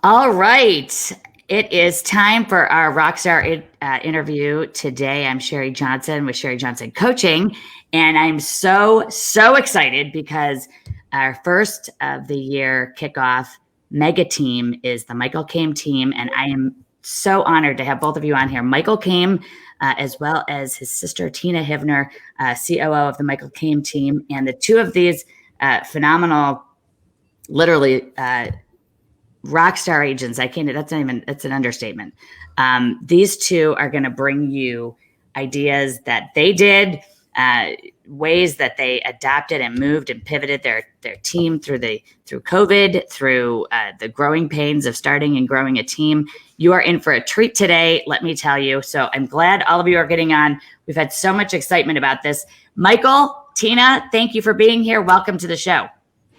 All right. It is time for our RockStar interview today. I'm Sherri Johnson with Sherri Johnson Coaching, and I'm so excited because our first of the year kickoff mega team is the Michael Kame team, and I am so honored to have both of you on here. Michael Kame, as well as his sister Tina Hivner, COO of the Michael Kame team, and the two of these phenomenal, literally RockStar agents. That's an understatement. These two are going to bring you ideas that they did, ways that they adapted and moved and pivoted their team through COVID, through the growing pains of starting and growing a team. You are in for a treat today, let me tell you. So I'm glad all of you are getting on. We've had so much excitement about this. Michael, Tina, thank you for being here. Welcome to the show.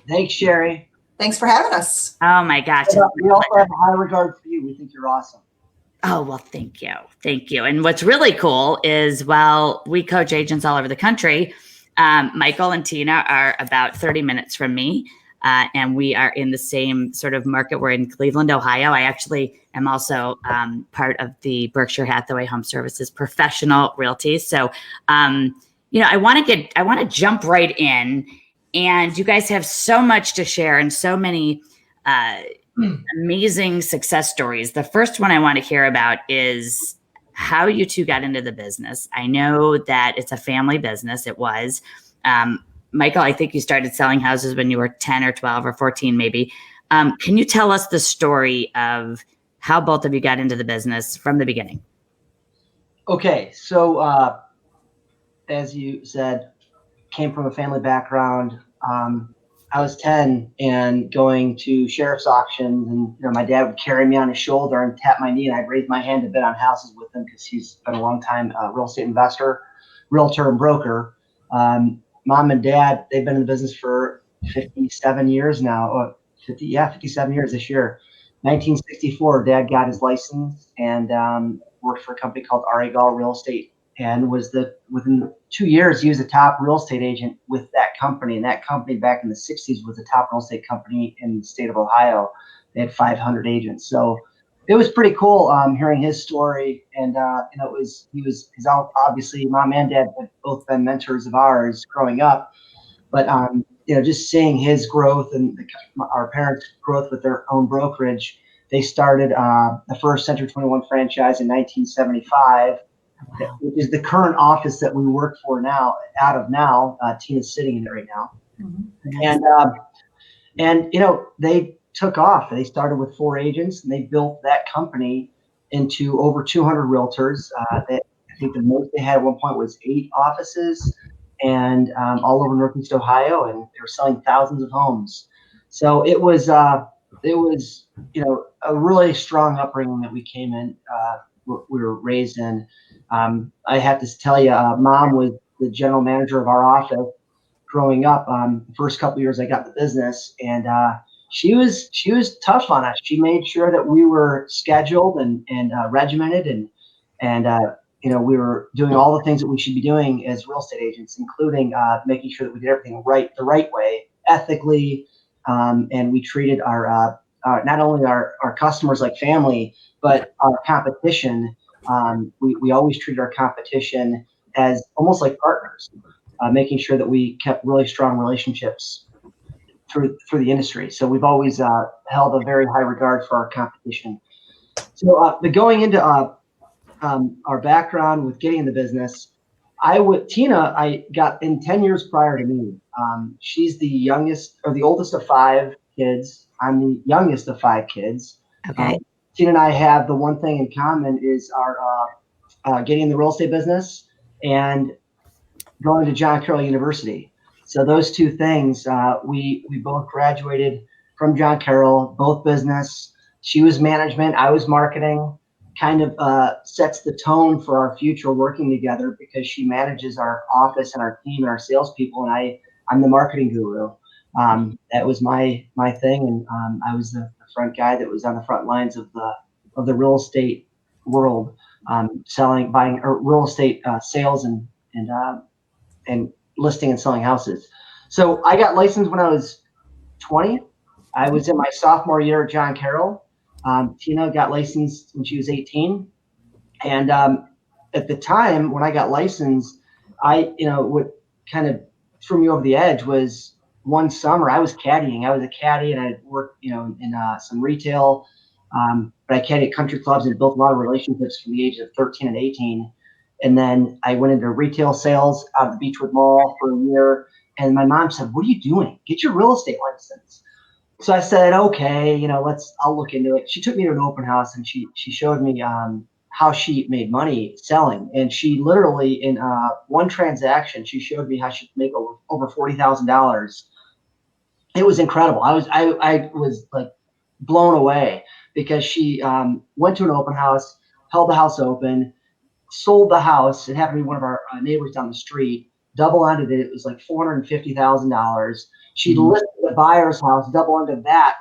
Thanks, Sherri. Thanks for having us. Oh my gosh. We also have a high regard for you. We think you're awesome. Oh, well, thank you. Thank you. And what's really cool is while we coach agents all over the country, Michael and Tina are about 30 minutes from me. And we are in the same sort of market. We're in Cleveland, Ohio. I actually am also part of the Berkshire Hathaway Home Services Professional Realty. So, I want to jump right in. And you guys have so much to share and so many amazing success stories. The first one I want to hear about is how you two got into the business. I know that it's a family business. It was. Michael, I think you started selling houses when you were 10 or 12 or 14 maybe. Can you tell us the story of how both of you got into the business from the beginning? Okay, so as you said, came from a family background. I was 10 and going to sheriff's auctions, and my dad would carry me on his shoulder and tap my knee, and I'd raise my hand to bid on houses with him because he's been a long time real estate investor, realtor, and broker. Mom and dad, they've been in the business for 57 years now. 57 years this year. 1964, Dad got his license and worked for a company called Real Estate, and within 2 years, he was a top real estate agent with that company. And that company back in the 60s was a top real estate company in the state of Ohio. They had 500 agents. So it was pretty cool hearing his story. And, obviously mom and dad had both been mentors of ours growing up. But, just seeing his growth and our parents' growth with their own brokerage, they started the first Century 21 franchise in 1975. Wow. Which is the current office that we work for now. Tina's sitting in it right now. Mm-hmm. And they took off. They started with 4 agents, and they built that company into over 200 realtors. I think the most they had at one point was 8 offices, and all over Northeast Ohio, and they were selling thousands of homes. So it was a really strong upbringing that we came in. We were raised in. I have to tell you, Mom was the general manager of our office growing up. The first couple of years I got the business, and she was tough on us. She made sure that we were scheduled and regimented, and we were doing all the things that we should be doing as real estate agents, including making sure that we did everything the right way, ethically, and we treated our not only our customers like family, but our competition. We always treated our competition as almost like partners, making sure that we kept really strong relationships through the industry. So we've always held a very high regard for our competition. So going into our background with getting in the business, Tina, I got in 10 years prior to me. She's the youngest or the oldest of 5 kids. I'm the youngest of 5 kids. Okay. Tina and I have the one thing in common is our getting in the real estate business and going to John Carroll University. So those two things, we both graduated from John Carroll, both business. She was management, I was marketing. Kind of sets the tone for our future working together because she manages our office and our team and our salespeople, and I'm the marketing guru. That was my thing, and I was the front guy that was on the front lines of the real estate world, buying real estate sales and listing and selling houses. So I got licensed when I was 20. I was in my sophomore year at John Carroll, Tina got licensed when she was 18. And at the time when I got licensed, what kind of threw me over the edge was one summer I was caddying. I was a caddy and I worked, in some retail, but I caddied at country clubs and built a lot of relationships from the age of 13 and 18. And then I went into retail sales out of the Beechwood Mall for a year. And my mom said, "What are you doing? Get your real estate license." So I said, "Okay, I'll look into it." She took me to an open house and she showed me how she made money selling. And she literally, in one transaction, she showed me how she could make over $40,000. It was incredible. I was like blown away because she went to an open house, held the house open, sold the house. It happened to be one of our neighbors down the street. Double ended it. It was like $450,000. She listed the buyer's house, double ended that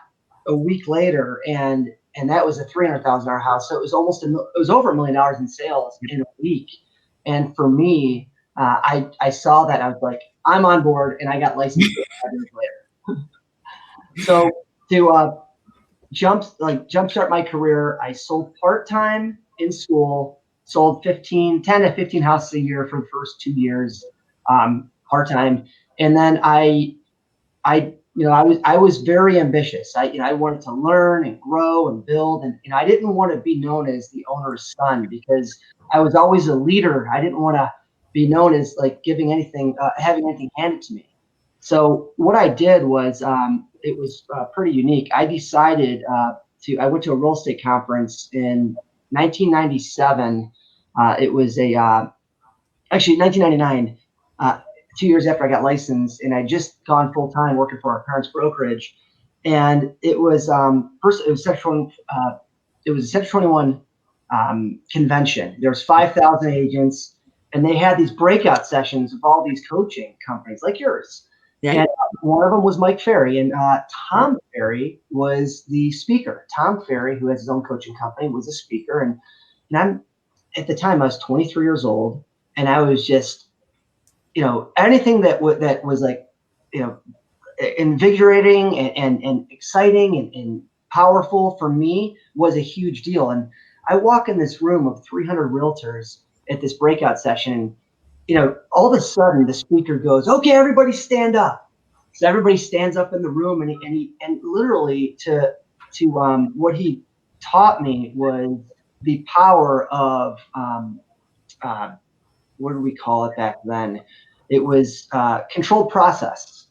a week later, and that was a $300,000 house. So it was over $1 million in sales in a week. And for me, I saw that. I was like, I'm on board, and I got licensed 5 years later. So to jumpstart my career, I sold part-time in school, sold 10 to 15 houses a year for the first 2 years, part-time. And then I was very ambitious. I wanted to learn and grow and build, and I didn't want to be known as the owner's son because I was always a leader. I didn't want to be known as like having anything handed to me. So what I did was, it was pretty unique. I decided I went to a real estate conference in 1997. It was actually 1999. 2 years after I got licensed, and I just gone full time working for our parents' brokerage. And it was first it was a Section 21 convention. There was 5,000 agents, and they had these breakout sessions of all these coaching companies like yours. Yeah. And one of them was Mike Ferry, and Tom Ferry was the speaker. Tom Ferry, who has his own coaching company, was a speaker. And I'm at the time I was 23 years old, and I was just anything that was like, invigorating and exciting and powerful for me was a huge deal. And I walk in this room of 300 realtors at this breakout session, and all of a sudden the speaker goes, "Okay, everybody stand up." So everybody stands up in the room, and literally to what he taught me was the power of what do we call it back then? It was controlled process,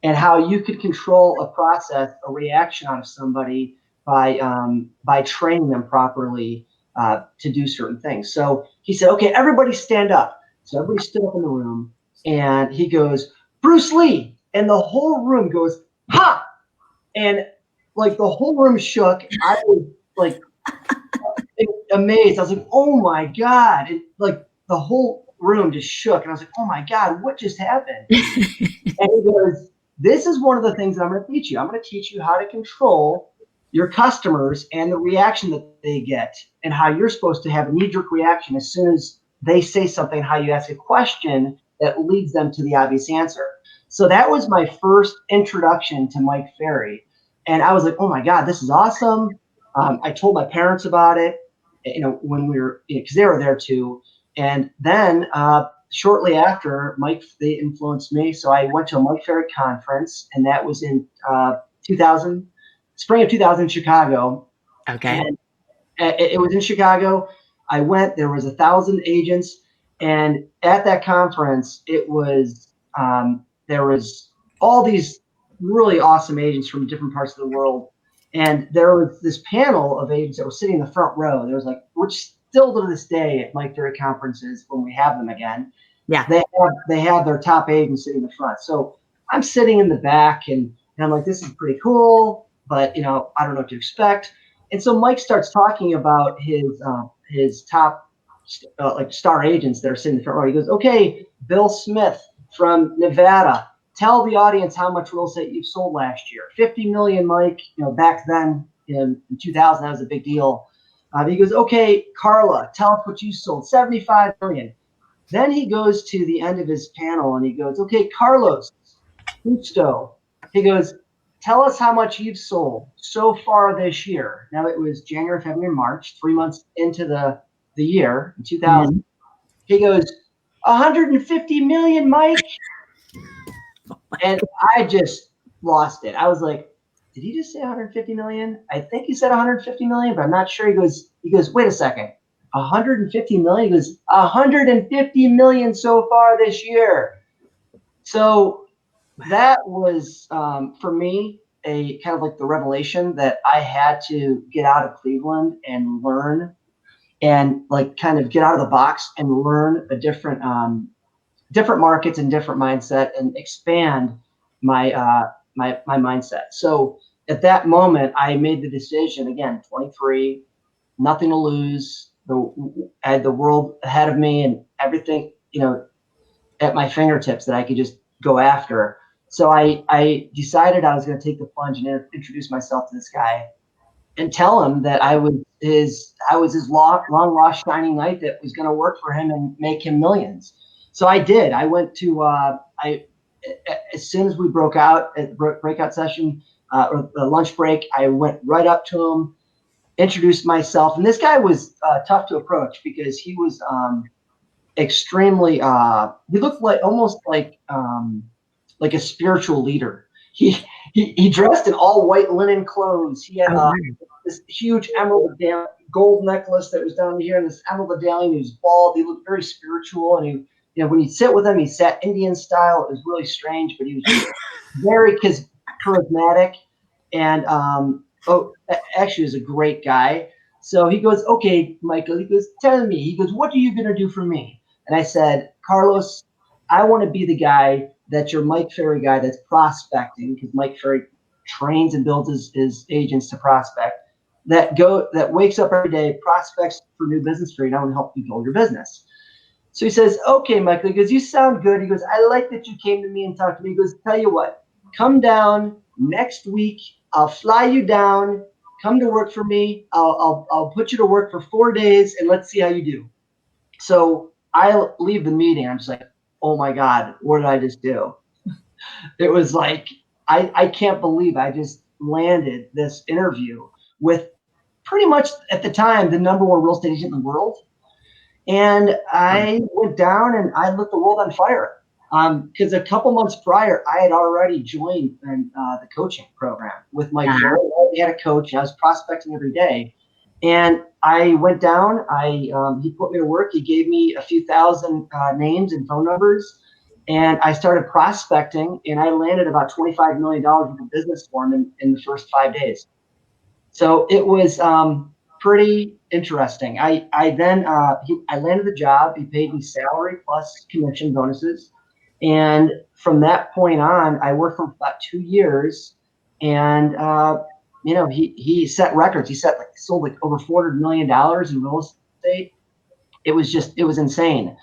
and how you could control a process, a reaction out of somebody by training them properly to do certain things. So he said, "Okay, everybody stand up." So everybody stood up in the room, and he goes, "Bruce Lee," and the whole room goes, "Ha!" And like the whole room shook. I was like amazed. I was like, "Oh my God!" Like the whole room just shook, and I was like, "Oh my God, what just happened?" And he goes, "This is one of the things that I'm going to teach you. I'm going to teach you how to control your customers and the reaction that they get, and how you're supposed to have a knee-jerk reaction as soon as they say something, how you ask a question that leads them to the obvious answer." So that was my first introduction to Mike Ferry. And I was like, "Oh my God, this is awesome." I told my parents about it, when we were, because they were there too. And then shortly after, they influenced me. So I went to a Mike Ferry conference, and that was in spring of 2000 in Chicago. Okay. And it was in Chicago. I went, there was 1,000 agents. And at that conference, it was, there was all these really awesome agents from different parts of the world. And there was this panel of agents that were sitting in the front row. There was like, which still to this day at Mike Ferry conferences, when we have them again, yeah, they have their top agents sitting in the front. So I'm sitting in the back, and I'm like, this is pretty cool, but I don't know what to expect. And so Mike starts talking about his top like star agents that are sitting in the front row. He goes, "Okay, Bill Smith from Nevada, tell the audience how much real estate you've sold last year." 50 million, Mike. Back then in 2000, that was a big deal. He goes, "Okay, Carla, tell us what you sold." 75 million. Then he goes to the end of his panel, and he goes, "Okay, Carlos Justo." He goes, tell us how much you've sold so far this year. Now it was January, February, March, 3 months into the year in 2000. Mhm. He goes, 150 million, Mike. And I just lost it. I was like, did he just say 150 million? I think he said 150 million, but I'm not sure. He goes, wait a second. 150 million? He goes, 150 million so far this year. So that was, for me, a kind of like the revelation that I had to get out of Cleveland and learn and like kind of get out of the box and learn a different markets and different mindset and expand my my mindset. So at that moment, I made the decision, again, 23, nothing to lose. I had the world ahead of me and everything, at my fingertips that I could just go after. So I decided I was going to take the plunge and introduce myself to this guy and tell him that I was his long lost shining knight that was going to work for him and make him millions. So I did. I went to as soon as we broke out at the breakout session or the lunch break, I went right up to him, introduced myself, and this guy was tough to approach because he was extremely. He looked like almost like a spiritual leader. He dressed in all white linen clothes. He had this huge emerald gold necklace that was down here, and this emerald medallion. He was bald. He looked very spiritual, and he, when you sit with him, he sat Indian style. It was really strange, but he was very charismatic, and actually, was a great guy. So he goes, okay, Michael. He goes, tell me. He goes, what are you gonna do for me? And I said, Carlos, I want to be the guy that's your Mike Ferry guy that's prospecting, because Mike Ferry trains and builds his agents to prospect, that wakes up every day, prospects for new business for you, and I want to help you build your business. So he says, okay, Michael, he goes, you sound good. He goes, I like that you came to me and talked to me. He goes, tell you what, come down next week. I'll fly you down. Come to work for me. I'll put you to work for 4 days, and let's see how you do. So I leave the meeting. I'm just like, oh my God, what did I just do? It was like, I can't believe I just landed this interview with pretty much at the time the #1 real estate agent in the world. And I went down and I lit the world on fire. Because a couple months prior, I had already joined the coaching program with Mike Ferry. We had a coach. I was prospecting every day. And I went down. He put me to work. He gave me a few thousand names and phone numbers. And I started prospecting, and I landed about $25 million worth of business for him in the first 5 days. So it was pretty interesting. I landed the job. He paid me salary plus commission bonuses. And from that point on, I worked for about 2 years. And, he set records. He sold over $400 million in real estate. It was insane.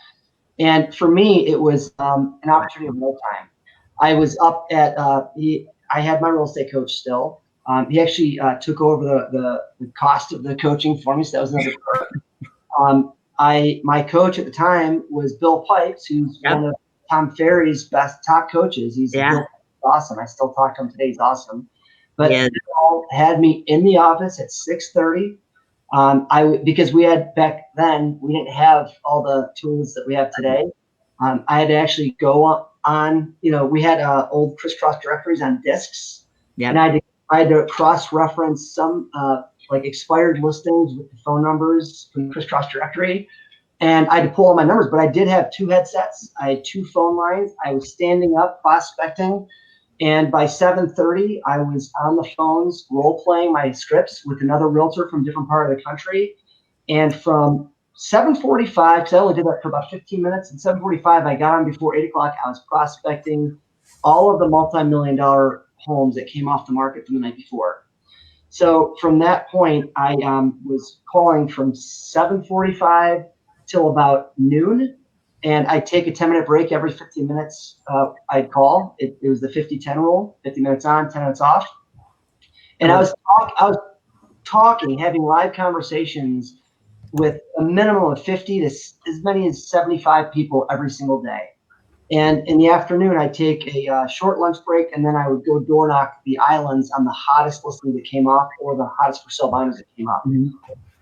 And for me, it was an opportunity of no time. I was up at I had my real estate coach still. He actually took over the cost of the coaching for me, so that was another perk. My coach at the time was Bill Pipes, who's one of Tom Ferry's top coaches. He's awesome. I still talk to him today. He's awesome. But Bill had me in the office at 6:30. Because we had back then, we didn't have all the tools that we have today. I had to actually go on, we had old crisscross directories on discs. And I had to cross-reference some like expired listings with the phone numbers from the crisscross directory. And I had to pull all my numbers, but I did have 2 headsets. I had 2 phone lines. I was standing up prospecting. And by 7:30, I was on the phones role-playing my scripts with another realtor from a different part of the country. And from 7:45, because I only did that for about 15 minutes, and 7:45, I got on before 8 o'clock. I was prospecting all of the multi-million-dollar homes that came off the market from the night before. So from that point, I was calling from 7:45 till about noon. And I'd take a 10-minute break every 15 minutes. I'd call. It was the 50-10 rule: 50 minutes on, 10 minutes off. And I was talking, having live conversations with a minimum of 50 to as many as 75 people every single day. And in the afternoon, I'd take a short lunch break, and then I would go door knock the islands on the hottest listing that came up or the hottest for sale binders that came up. Mhm.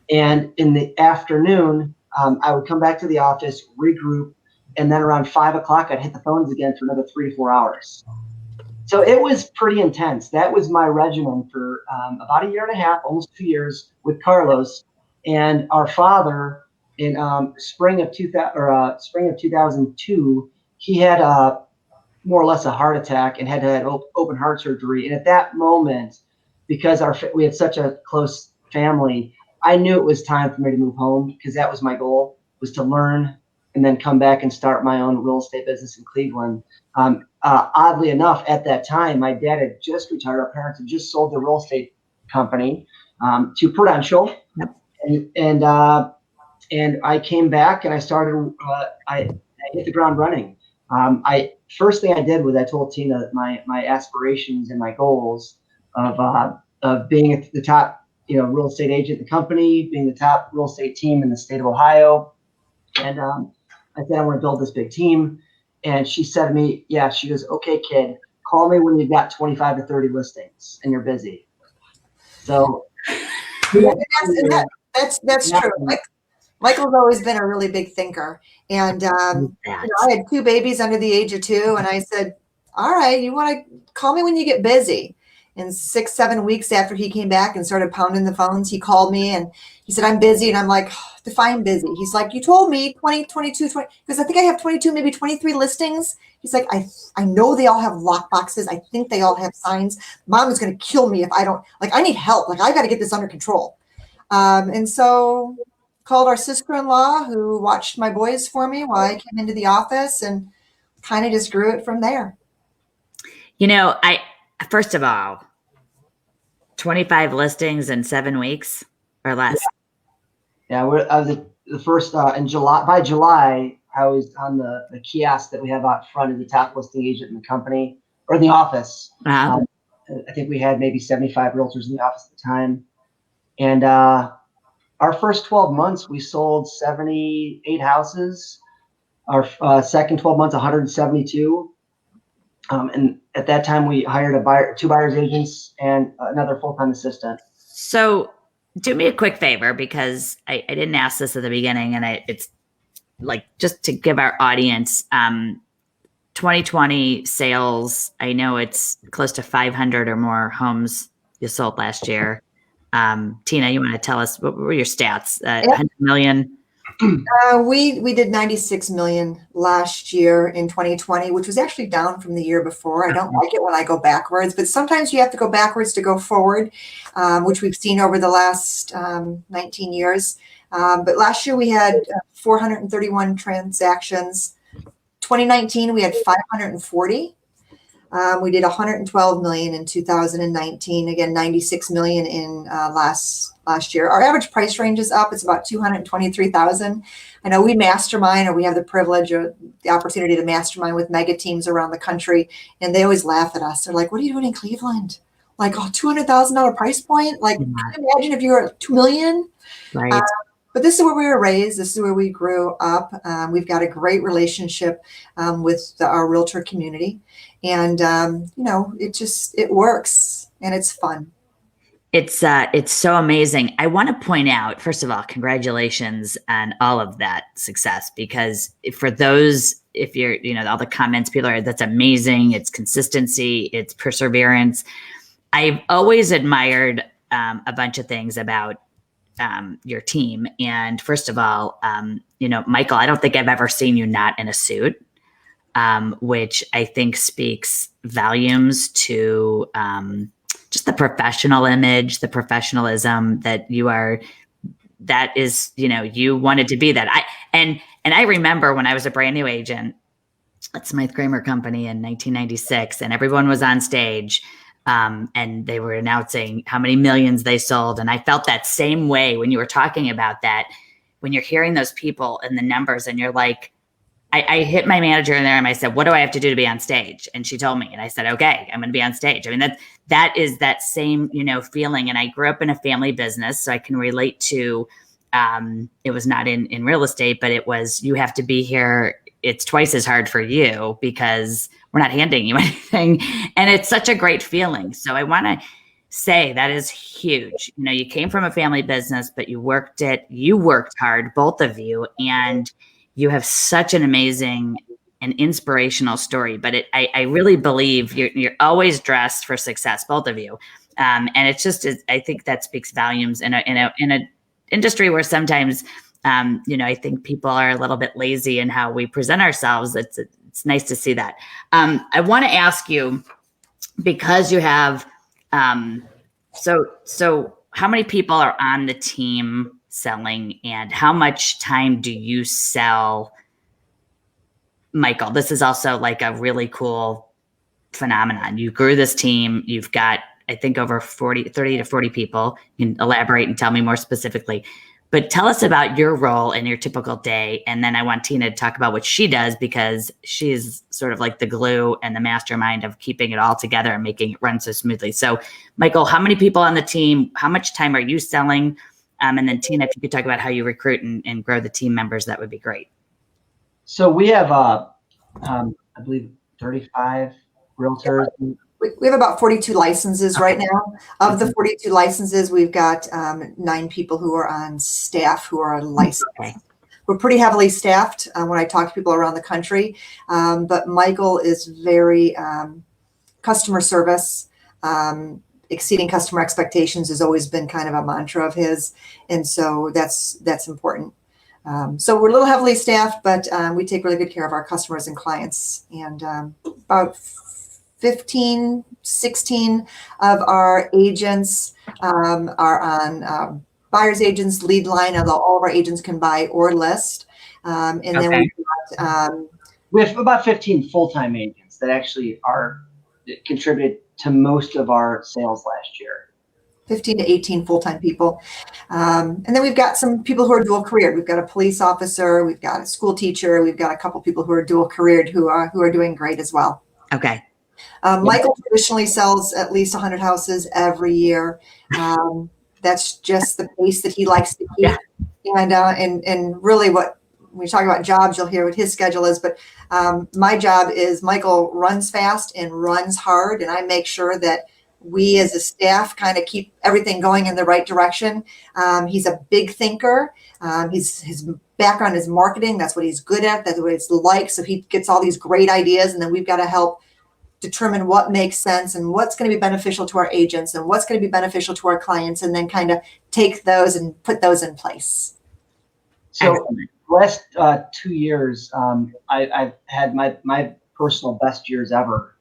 And in the afternoon, I would come back to the office, regroup, and then around 5 o'clock, I'd hit the phones again for another 3 to 4 hours. So it was pretty intense. That was my regimen for about a year and a half, almost 2 years with Carlos. And our father, in spring of 2002, he had more or less a heart attack and had to have open heart surgery. And at that moment, because we had such a close family, I knew it was time for me to move home, because that was my goal, was to learn and then come back and start my own real estate business in Cleveland. Oddly enough, at that time, my dad had just retired. Our parents had just sold the real estate company to Prudential. Yep. And I came back and I started, I hit the ground running. First thing I did was I told Tina my aspirations and my goals of being at the top, real estate agent in the company, being the top real estate team in the state of Ohio. And I said, I want to build this big team. And she said to me, yeah, she goes, okay, kid, call me when you've got 25 to 30 listings and you're busy. So that's true. Michael's always been a really big thinker. And I had 2 babies under the age of 2. And I said, all right, you want to call me when you get busy. And 6, 7 weeks after he came back and started pounding the phones, he called me and he said, I'm busy. And I'm like, define busy. He's like, you told me 20, 22, 20, because I think I have 22, maybe 23 listings. He's like, I know they all have lock boxes. I think they all have signs. Mom is going to kill me if I don't, I need help. I got to get this under control. And so called our sister-in-law, who watched my boys for me while I came into the office, and kind of just grew it from there. First of all, 25 listings in 7 weeks or less. Yeah, I was the first in July. By July, I was on the kiosk that we have out front as the top listing agent in the company or in the office. Uh-huh. I think we had maybe 75 realtors in the office at the time. And our first 12 months, we sold 78 houses. Our second 12 months, 172. And at that time, we hired 2 buyer's agents and another full-time assistant. So do me a quick favor, because I didn't ask this at the beginning, and it's just to give our audience 2020 sales. I know it's close to 500 or more homes you sold last year. Tina, you want to tell us what were your stats? 100 million? We did 96 million last year in 2020, which was actually down from the year before. I don't like it when I go backwards, but sometimes you have to go backwards to go forward, which we've seen over the last 19 years. But last year we had 431 transactions. 2019, we had 540. We did 112 million in 2019. Again, 96 million in last year. Our average price range is up. It's about 223,000. I know we mastermind, or we have the privilege or the opportunity to mastermind with mega teams around the country, and they always laugh at us. They're like, "What are you doing in Cleveland? $200,000 price point? Can you imagine if you were at 2 million?" Right. But this is where we were raised. This is where we grew up. We've got a great relationship with our realtor community. And, it works and it's fun. It's so amazing. I want to point out, first of all, congratulations on all of that success, because for those, if you're, all the comments, people are, that's amazing. It's consistency, it's perseverance. I've always admired a bunch of things about your team. And first of all, Michael, I don't think I've ever seen you not in a suit, which I think speaks volumes to just the professional image, the professionalism that you are. That is, you wanted to be that. And I remember when I was a brand new agent at Smythe Kramer Company in 1996, and everyone was on stage. And they were announcing how many millions they sold. And I felt that same way when you were talking about that, when you're hearing those people and the numbers, and you're like, I hit my manager in there and I said, what do I have to do to be on stage? And she told me, and I said, okay, I'm going to be on stage. I mean, that is that same, feeling. And I grew up in a family business, so I can relate to, it was not in real estate, but it was, you have to be here it's twice as hard for you because we're not handing you anything. And it's such a great feeling. So I want to say that is huge. You know, you came from a family business, but you worked hard, both of you, and you have such an amazing and inspirational story. But I really believe you're always dressed for success, both of you. And it's just, I think that speaks volumes in a industry where sometimes, I think people are a little bit lazy in how we present ourselves. It's nice to see that. I want to ask you, because you have, so how many people are on the team selling, and how much time do you sell, Michael? This is also like a really cool phenomenon. You grew this team. You've got, I think, over 30 to 40 people. You can elaborate and tell me more specifically. But tell us about your role in your typical day. And then I want Tina to talk about what she does, because she's sort of like the glue and the mastermind of keeping it all together and making it run so smoothly. So, Michael, how many people on the team? How much time are you selling? And then Tina, if you could talk about how you recruit and grow the team members, that would be great. So we have, I believe, 35 realtors. We have about 42 licenses right now. Of the 42 licenses, we've got 9 people who are on staff who are licensed. Okay. We're pretty heavily staffed when I talk to people around the country. But Michael is very customer service. Exceeding customer expectations has always been kind of a mantra of his. And so that's important. So we're a little heavily staffed, but we take really good care of our customers and clients. And about 15, 16 of our agents are on buyer's agents lead line, although all of our agents can buy or list. And then we have about 15 full-time agents that actually contributed to most of our sales last year. 15 to 18 full-time people. And then we've got some people who are dual careered. We've got a police officer, we've got a school teacher, we've got a couple people who are dual careered who are doing great as well. Okay. Michael traditionally sells at least 100 houses every year. That's just the pace that he likes to keep. Yeah. And really when we talk about jobs, you'll hear what his schedule is. But my job is Michael runs fast and runs hard, and I make sure that we as a staff kind of keep everything going in the right direction. He's a big thinker. His background is marketing. That's what he's good at. That's what it's like. So he gets all these great ideas, and then we've got to help determine what makes sense and what's going to be beneficial to our agents and what's going to be beneficial to our clients, and then kind of take those and put those in place. So last 2 years, I've had my personal best years ever,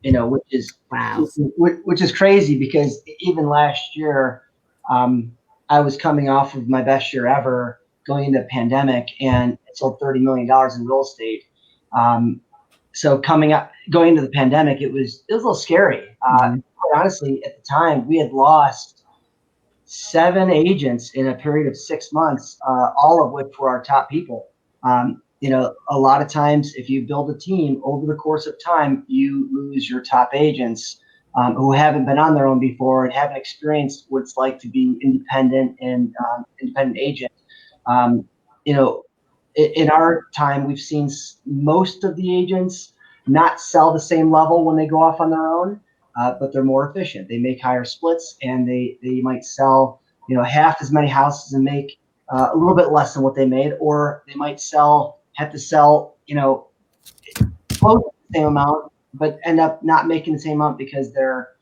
which is wow, which is crazy, because even last year, I was coming off of my best year ever going into the pandemic, and I sold $30 million in real estate. So going into the pandemic, it was a little scary. Quite honestly, at the time, we had lost 7 agents in a period of 6 months, all of which were our top people. A lot of times, if you build a team over the course of time, you lose your top agents who haven't been on their own before and haven't experienced what it's like to be independent and independent agent. In our time, we've seen most of the agents not sell the same level when they go off on their own, but they're more efficient. They make higher splits, and they might sell, half as many houses and make a little bit less than what they made, or they might have to sell, close to the same amount, but end up not making the same amount because their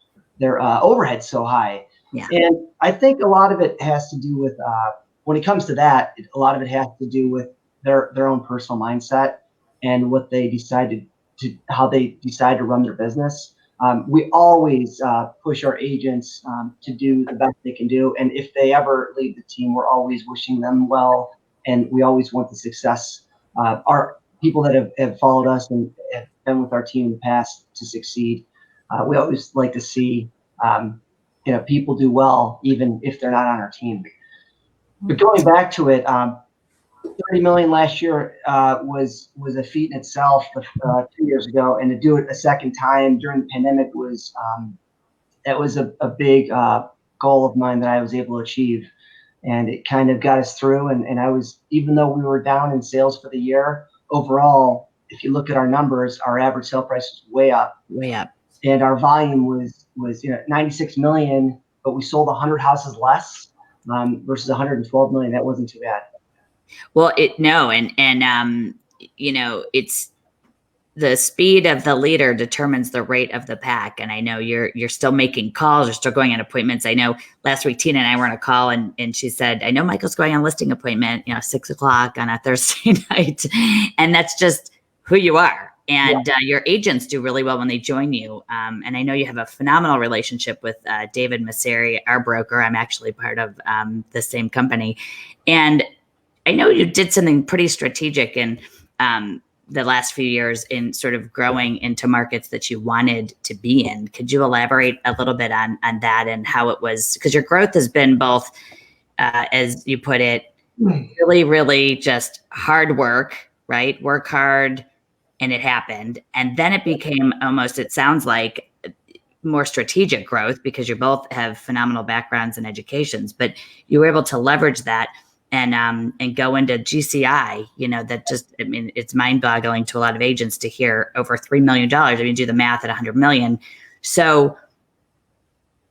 overhead's so high. Yeah. And I think a lot of it has to do with, when it comes to that, a lot of it has to do with their own personal mindset and what they decided how they decide to run their business. We always push our agents to do the best they can do. And if they ever leave the team, we're always wishing them well. And we always want the success. Our people that have followed us and have been with our team in the past to succeed. We always like to see people do well, even if they're not on our team. But going back to it, 30 million last year was a feat in itself 2 years ago, and to do it a second time during the pandemic was a big goal of mine that I was able to achieve, and it kind of got us through. And I was, even though we were down in sales for the year, overall, if you look at our numbers, our average sale price was way up. Way up. And our volume was 96 million, but we sold 100 houses less versus 112 million. That wasn't too bad. Well, it's the speed of the leader determines the rate of the pack. And I know you're still making calls, you're still going on appointments. I know last week Tina and I were on a call, and she said, I know Michael's going on a listing appointment, 6:00 on a Thursday night. And that's just who you are. And your agents do really well when they join you. And I know you have a phenomenal relationship with David Masseri, our broker. I'm actually part of the same company. And I know you did something pretty strategic in the last few years in sort of growing into markets that you wanted to be in. Could you elaborate a little bit on that and how it was? Because your growth has been both, as you put it, really, really just hard work, right? Work hard, and it happened. And then it became almost, it sounds like, more strategic growth because you both have phenomenal backgrounds and educations, but you were able to leverage that and go into GCI, that just, it's mind boggling to a lot of agents to hear over $3 million. I mean, do the math at 100 million. So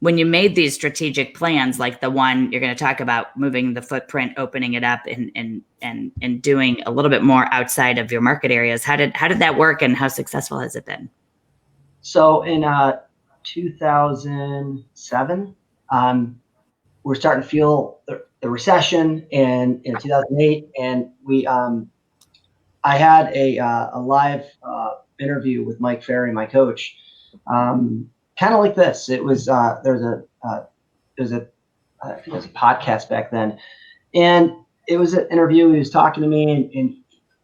when you made these strategic plans, like the one you're going to talk about, moving the footprint, opening it up and doing a little bit more outside of your market areas, how did that work and how successful has it been? So in 2007, we're starting to feel the recession, and in 2008, and I had a live interview with Mike Ferry, my coach, kind of like this. It was I think it was a podcast back then, and it was an interview. He was talking to me, and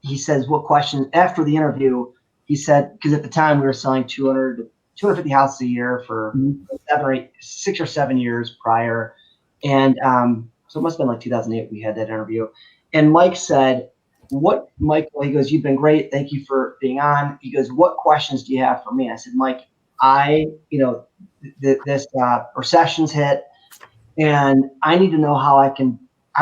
he says, "What questions?" After the interview, he said, because at the time we were selling 200 to 250 houses a year for 6 or 7 years prior. And so it must have been like 2008 we had that interview. And Mike said, Michael, he goes, "You've been great. Thank you for being on." He goes, "What questions do you have for me?" I said, "Mike, this recession's hit, and I need to know how I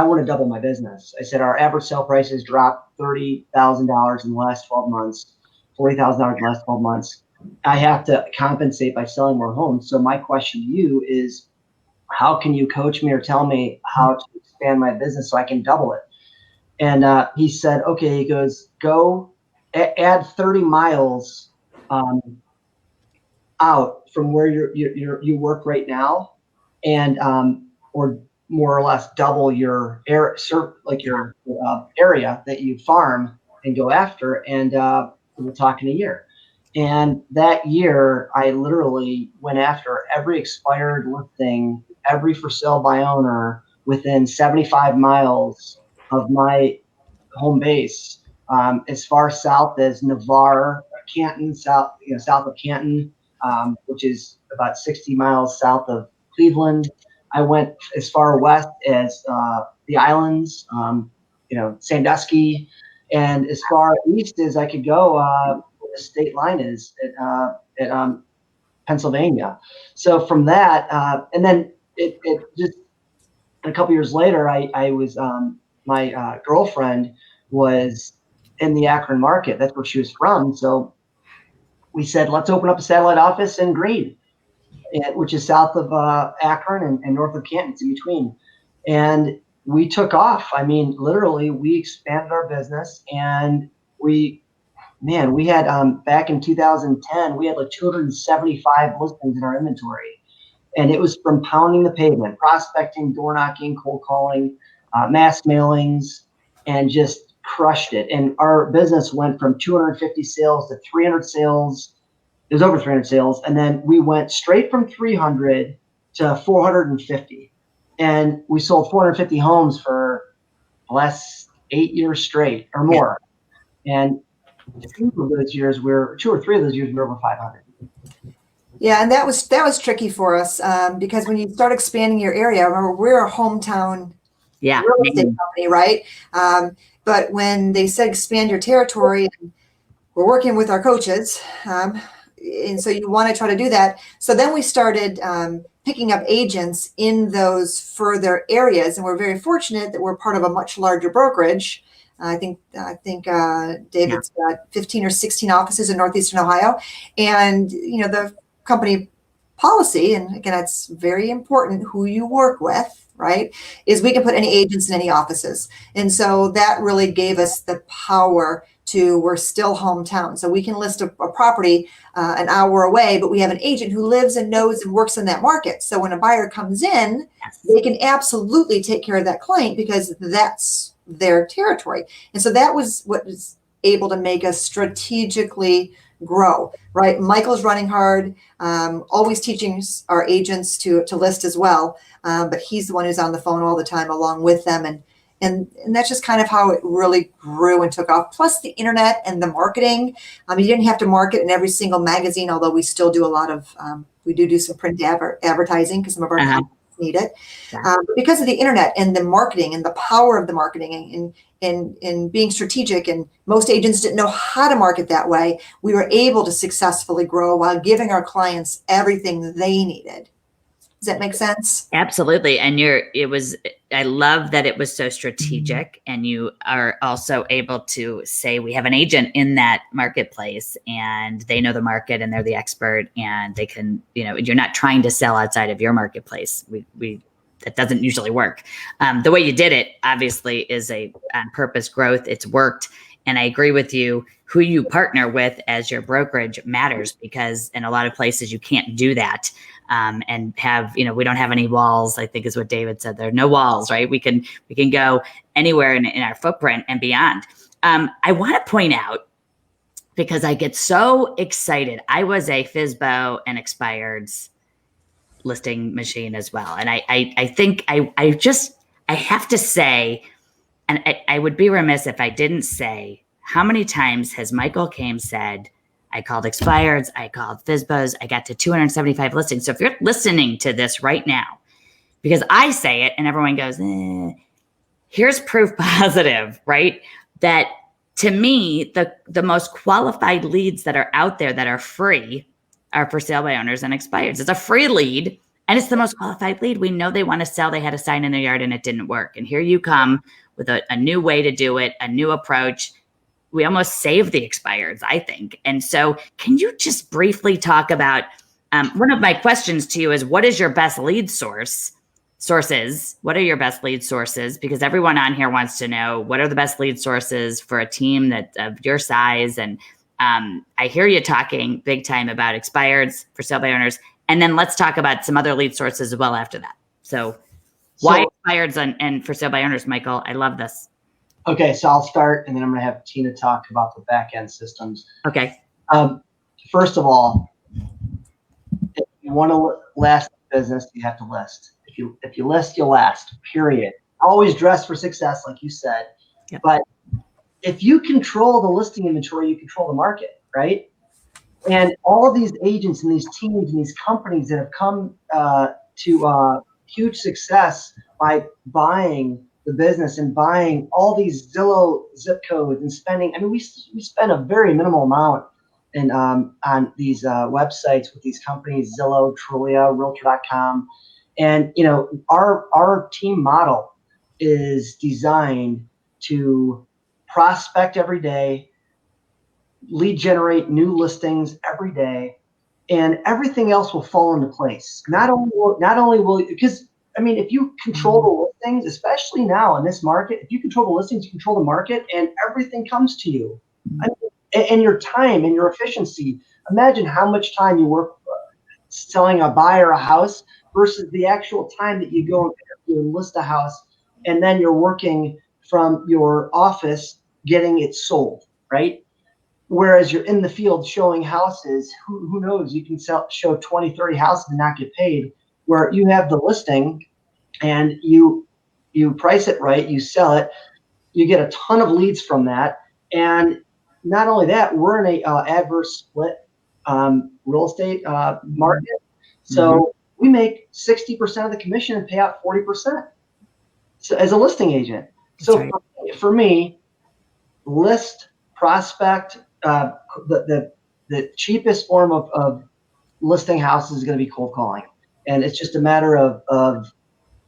want to double my business." I said, "Our average sale price has dropped $30,000 in the last 12 months, $40,000 in the last 12 months. I have to compensate by selling more homes. So my question to you is, how can you coach me or tell me how to expand my business so I can double it?" And he said, "Okay," he goes, "go add 30 miles out from where you work right now, and or more or less double your area that you farm and go after, and we'll talk in a year." And that year, I literally went after every expired listing, every for sale by owner within 75 miles of my home base, as far south as Navarre, Canton, south of Canton, which is about 60 miles south of Cleveland. I went as far west as the islands, Sandusky, and as far east as I could go. The state line is at Pennsylvania. So from that, and then it just a couple years later, I was my girlfriend was in the Akron market. That's where she was from. So we said, let's open up a satellite office in Greene, which is south of Akron and north of Canton. It's in between. And we took off. I mean, literally, we expanded our business, and we had back in 2010, we had like 275 listings in our inventory. And it was from pounding the pavement, prospecting, door knocking, cold calling, mass mailings, and just crushed it. And our business went from 250 sales to 300 sales. It was over 300 sales. And then we went straight from 300 to 450. And we sold 450 homes for the last 8 years straight or more. And 2 or 3 of those years, we were over 500. Yeah, and that was tricky for us because when you start expanding your area, remember we're a hometown real estate company, right? But when they said expand your territory, we're working with our coaches, and so you want to try to do that. So then we started picking up agents in those further areas, and we're very fortunate that we're part of a much larger brokerage. I think David's got 15 or 16 offices in Northeastern Ohio. And, the company policy, and again, it's very important who you work with, right, is we can put any agents in any offices. And so that really gave us the power we're still hometown. So we can list a property an hour away, but we have an agent who lives and knows and works in that market. So when a buyer comes in, they can absolutely take care of that client because that's their territory. And so that was what was able to make us strategically grow, right? Michael's running hard, always teaching our agents to list as well. But he's the one who's on the phone all the time along with them. And that's just kind of how it really grew and took off. Plus the internet and the marketing. You didn't have to market in every single magazine, although we still do a lot of, we do some print advertising because some of our clients need it. But because of the internet and the marketing and the power of the marketing and being strategic, and most agents didn't know how to market that way, we were able to successfully grow while giving our clients everything they needed. Does that make sense? Absolutely. And I love that it was so strategic, and you are also able to say, we have an agent in that marketplace and they know the market and they're the expert, and they can, you're not trying to sell outside of your marketplace. That doesn't usually work. The way you did it obviously is a on purpose growth. It's worked. And I agree with you. Who you partner with as your brokerage matters, because in a lot of places you can't do that. And have, we don't have any walls, I think is what David said. There are no walls, right? We can go anywhere in our footprint and beyond. I want to point out, because I get so excited. I was a FSBO and expireds listing machine as well. And I think I have to say, and I would be remiss if I didn't say, how many times has Michael Kame said, I called expireds, I called FSBOs, I got to 275 listings. So if you're listening to this right now, because I say it and everyone goes, here's proof positive, right? That to me, the most qualified leads that are out there that are free are for sale by owners and expireds. It's a free lead and it's the most qualified lead. We know they want to sell. They had a sign in their yard and it didn't work. And here you come with a new way to do it, a new approach. We almost saved the expireds, I think. And so can you just briefly talk about, one of my questions to you is, what is your best lead sources? What are your best lead sources? Because everyone on here wants to know, what are the best lead sources for a team that of your size? And I hear you talking big time about expireds, for sale by owners. And then let's talk about some other lead sources as well after that. So why expireds and for sale by owners, Michael? I love this. Okay, so I'll start, and then I'm going to have Tina talk about the back end systems. Okay. First of all, if you want to last in business, you have to list. If you list, you'll last. Period. Always dress for success, like you said. Yep. But if you control the listing inventory, you control the market, right? And all of these agents and these teams and these companies that have come to huge success by buying the business and buying all these Zillow zip codes and spending. I mean, we spend a very minimal amount on these websites with these companies, Zillow, Trulia, Realtor.com. And, our team model is designed to prospect every day, lead generate new listings every day, and everything else will fall into place. Not only will, because if you control the listings, especially now in this market, if you control the listings, you control the market, and everything comes to you. And your time and your efficiency. Imagine how much time you work selling a buyer a house versus the actual time that you go and list a house, and then you're working from your office getting it sold, right? Whereas you're in the field showing houses, who knows, you can show 20, 30 houses and not get paid. Where you have the listing and you price it right, you sell it, you get a ton of leads from that. And not only that, we're in a adverse split real estate market. So we make 60% of the commission and pay out 40%. So as a listing agent. So right. for me, list, prospect, the cheapest form of listing houses is going to be cold calling. And it's just a matter of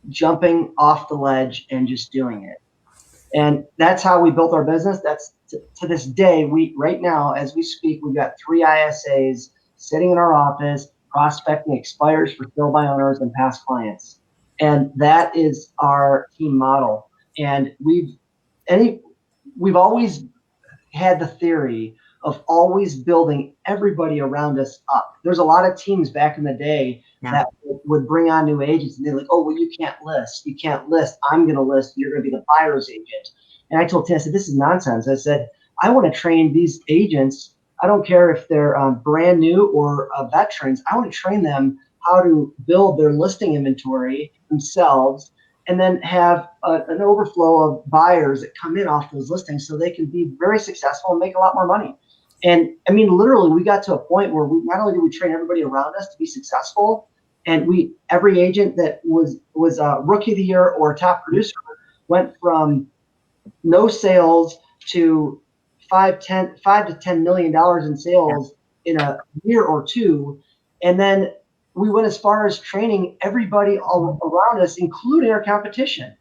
jumping off the ledge and just doing it. And that's how we built our business. That's to this day, right now, as we speak, we've got 3 ISAs sitting in our office, prospecting expires for sale by owners and past clients. And that is our team model. And we've always had the theory of always building everybody around us up. There's a lot of teams back in the day that would bring on new agents, and they're like, oh, well, you can't list. You can't list. I'm going to list. You're going to be the buyer's agent. And I told Tim, I said, this is nonsense. I said, I want to train these agents. I don't care if they're brand new or veterans. I want to train them how to build their listing inventory themselves, and then have an overflow of buyers that come in off those listings so they can be very successful and make a lot more money. And I mean, literally, we got to a point where not only did we train everybody around us to be successful, and every agent that was rookie of the year or top producer went from no sales to $5 to $10 million in sales in a year or two. And then we went as far as training everybody all around us, including our competition.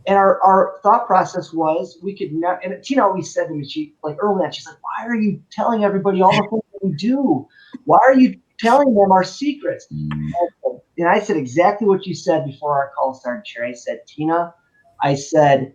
And our thought process was we could not, and Tina always said to me, early on, she's like, why are you telling everybody all the things that we do? Why are you telling them our secrets? And I said exactly what you said before our call started, Sherri. I said, Tina, I said,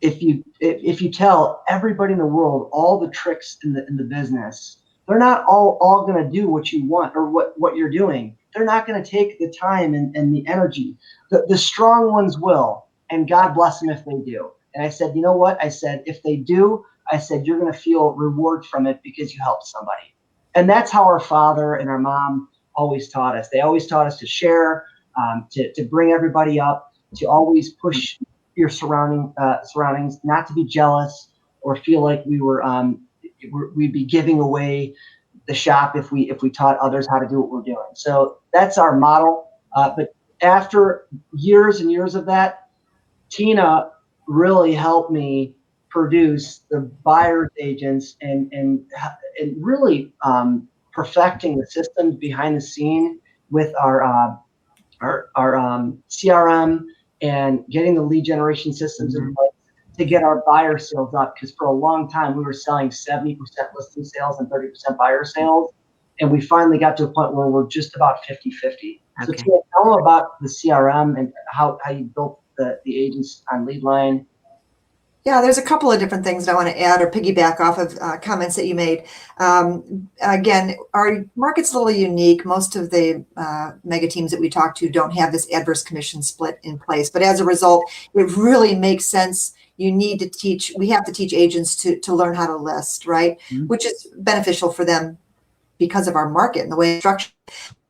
if you tell everybody in the world all the tricks in the business, they're not all going to do what you want or what you're doing. They're not going to take the time and the energy. The strong ones will, and God bless them if they do. And I said, you know what? I said, if they do, I said, you're going to feel reward from it because you helped somebody. And that's how our father and our mom always taught us. They always taught us to share, to bring everybody up, to always push your surroundings, not to be jealous or feel like we'd be giving away the shop if we taught others how to do what we're doing. So that's our model. But after years and years of that, Tina really helped me produce the buyer's agents and really perfecting the systems behind the scene with our CRM and getting the lead generation systems in place to get our buyer sales up. Because for a long time we were selling 70% listing sales and 30% buyer sales, and we finally got to a point where we're just about 50-50. Okay. So Tina, tell them about the CRM and how you built the agents on lead line. Yeah, there's a couple of different things that I want to add or piggyback off of comments that you made. Again, our market's a little unique. Most of the mega teams that we talk to don't have this adverse commission split in place. But as a result, it really makes sense. We have to teach agents to learn how to list, right? Mm-hmm. Which is beneficial for them because of our market and the way it's structured.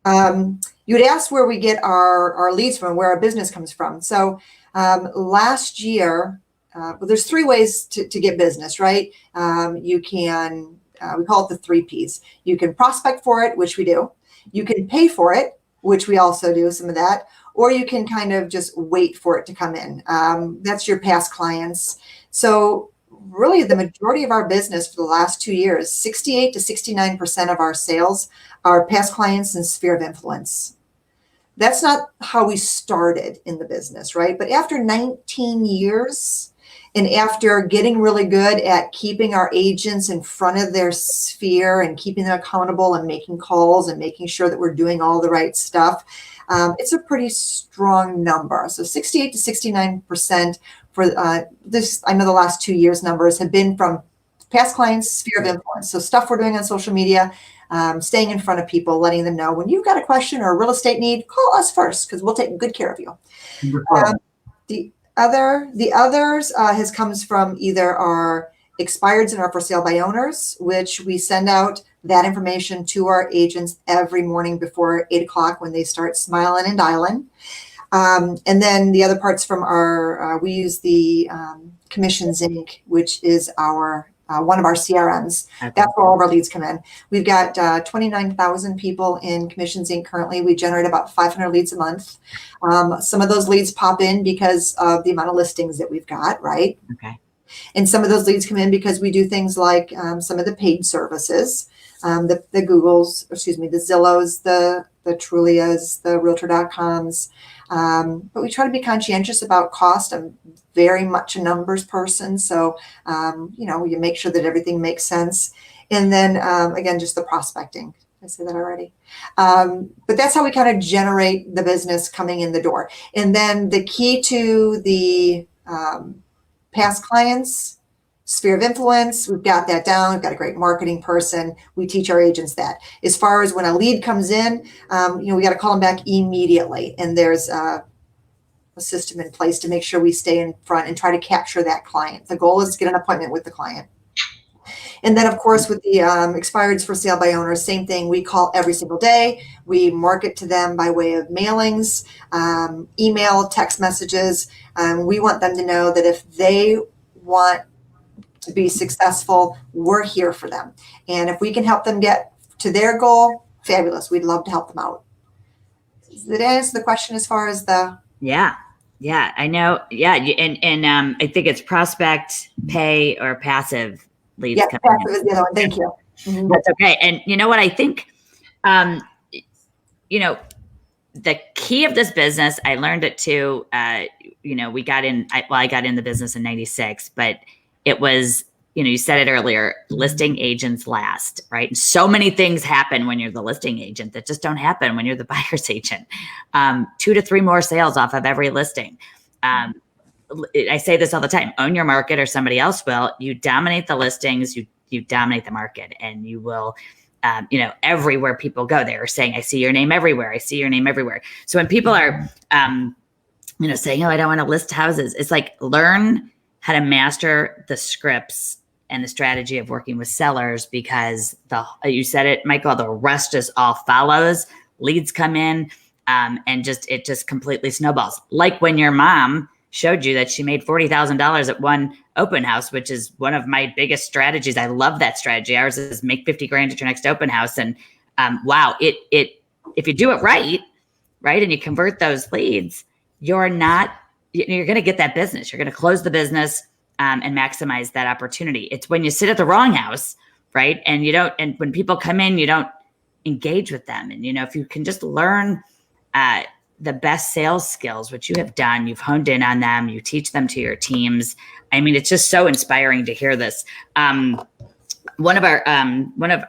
You would ask where we get our leads from, where our business comes from. So last year, well, there's 3 ways to get business, right? You can, we call it the 3 Ps. You can prospect for it, which we do. You can pay for it, which we also do some of that. Or you can kind of just wait for it to come in. That's your past clients. So really the majority of our business for the last 2 years, 68 to 69% of our sales are past clients and sphere of influence. That's not how we started in the business, right? But after 19 years, and after getting really good at keeping our agents in front of their sphere and keeping them accountable and making calls and making sure that we're doing all the right stuff, it's a pretty strong number. So 68 to 69% for this, I know the last 2 years numbers have been from past clients' sphere of influence. So stuff we're doing on social media, staying in front of people, letting them know when you've got a question or a real estate need, call us first because we'll take good care of you. The others has comes from either our expireds and our for sale by owners, which we send out that information to our agents every morning before 8 o'clock when they start smiling and dialing. And then the other parts from our, we use the Commissions Inc., which is our one of our CRMs. Okay. That's where all of our leads come in. We've got 29,000 people in Commissions Inc. currently. We generate about 500 leads a month. Some of those leads pop in because of the amount of listings that we've got, right? Okay. And some of those leads come in because we do things like some of the paid services, the Googles, the Zillows, the Trulias, the Realtor.coms. But we try to be conscientious about cost. I'm very much a numbers person. So, you make sure that everything makes sense. And then, again, just the prospecting. I said that already. But that's how we kind of generate the business coming in the door. And then the key to the past clients, sphere of influence, we've got that down. We've got a great marketing person. We teach our agents that. As far as when a lead comes in, we got to call them back immediately. And there's a system in place to make sure we stay in front and try to capture that client. The goal is to get an appointment with the client. And then, of course, with the expireds for sale by owners, same thing. We call every single day. We market to them by way of mailings, email, text messages. We want them to know that if they want to be successful, we're here for them. And if we can help them get to their goal, fabulous. We'd love to help them out. Does that answer the question as far as the... Yeah, I know. Yeah, and I think it's prospect, pay, or passive leads. Yeah, passive is the other one. Thank you. Mm-hmm. That's okay. And you know what I think? The key of this business, I learned it too. I got in the business in '96, but it was, you said it earlier, listing agents last, right? And so many things happen when you're the listing agent that just don't happen when you're the buyer's agent. 2 to 3 more sales off of every listing. I say this all the time, own your market or somebody else will. You dominate the listings, you dominate the market, and you will, everywhere people go, they are saying, I see your name everywhere. I see your name everywhere. So when people are, saying, I don't want to list houses, it's like, learn how to master the scripts and the strategy of working with sellers, because you said it, Michael, the rest just all follows. Leads come in, and it just completely snowballs. Like when your mom showed you that she made $40,000 at one open house, which is one of my biggest strategies. I love that strategy. Ours is make 50 grand at your next open house. And wow, if you do it right, and you convert those leads, you're going to get that business. You're going to close the business and maximize that opportunity. It's when you sit at the wrong house, right? And and when people come in, you don't engage with them. And, if you can just learn the best sales skills, which you have done, you've honed in on them, you teach them to your teams. I mean, it's just so inspiring to hear this. One of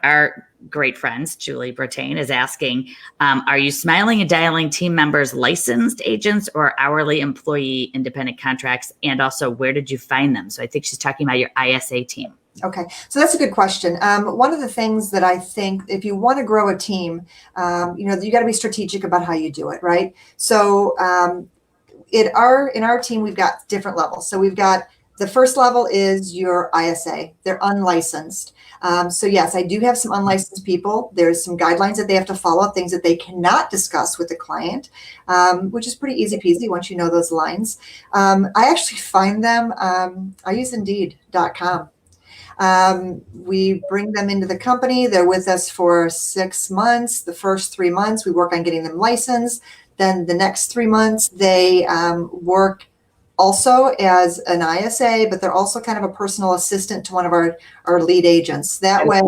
our great friends, Julie Brattain, is asking, are you smiling and dialing team members licensed agents or hourly employee independent contracts? And also, where did you find them? So I think she's talking about your ISA team. Okay, so that's a good question. One of the things that I think, if you want to grow a team, you got to be strategic about how you do it, right? So in our team, we've got different levels. So we've got the first level is your ISA. They're unlicensed. So yes, I do have some unlicensed people. There's some guidelines that they have to follow, things that they cannot discuss with the client, which is pretty easy peasy once you know those lines. I actually find them, I use Indeed.com. We bring them into the company. They're with us for 6 months. The first 3 months, we work on getting them licensed. Then the next 3 months, they work also as an ISA, but they're also kind of a personal assistant to one of our lead agents. That way,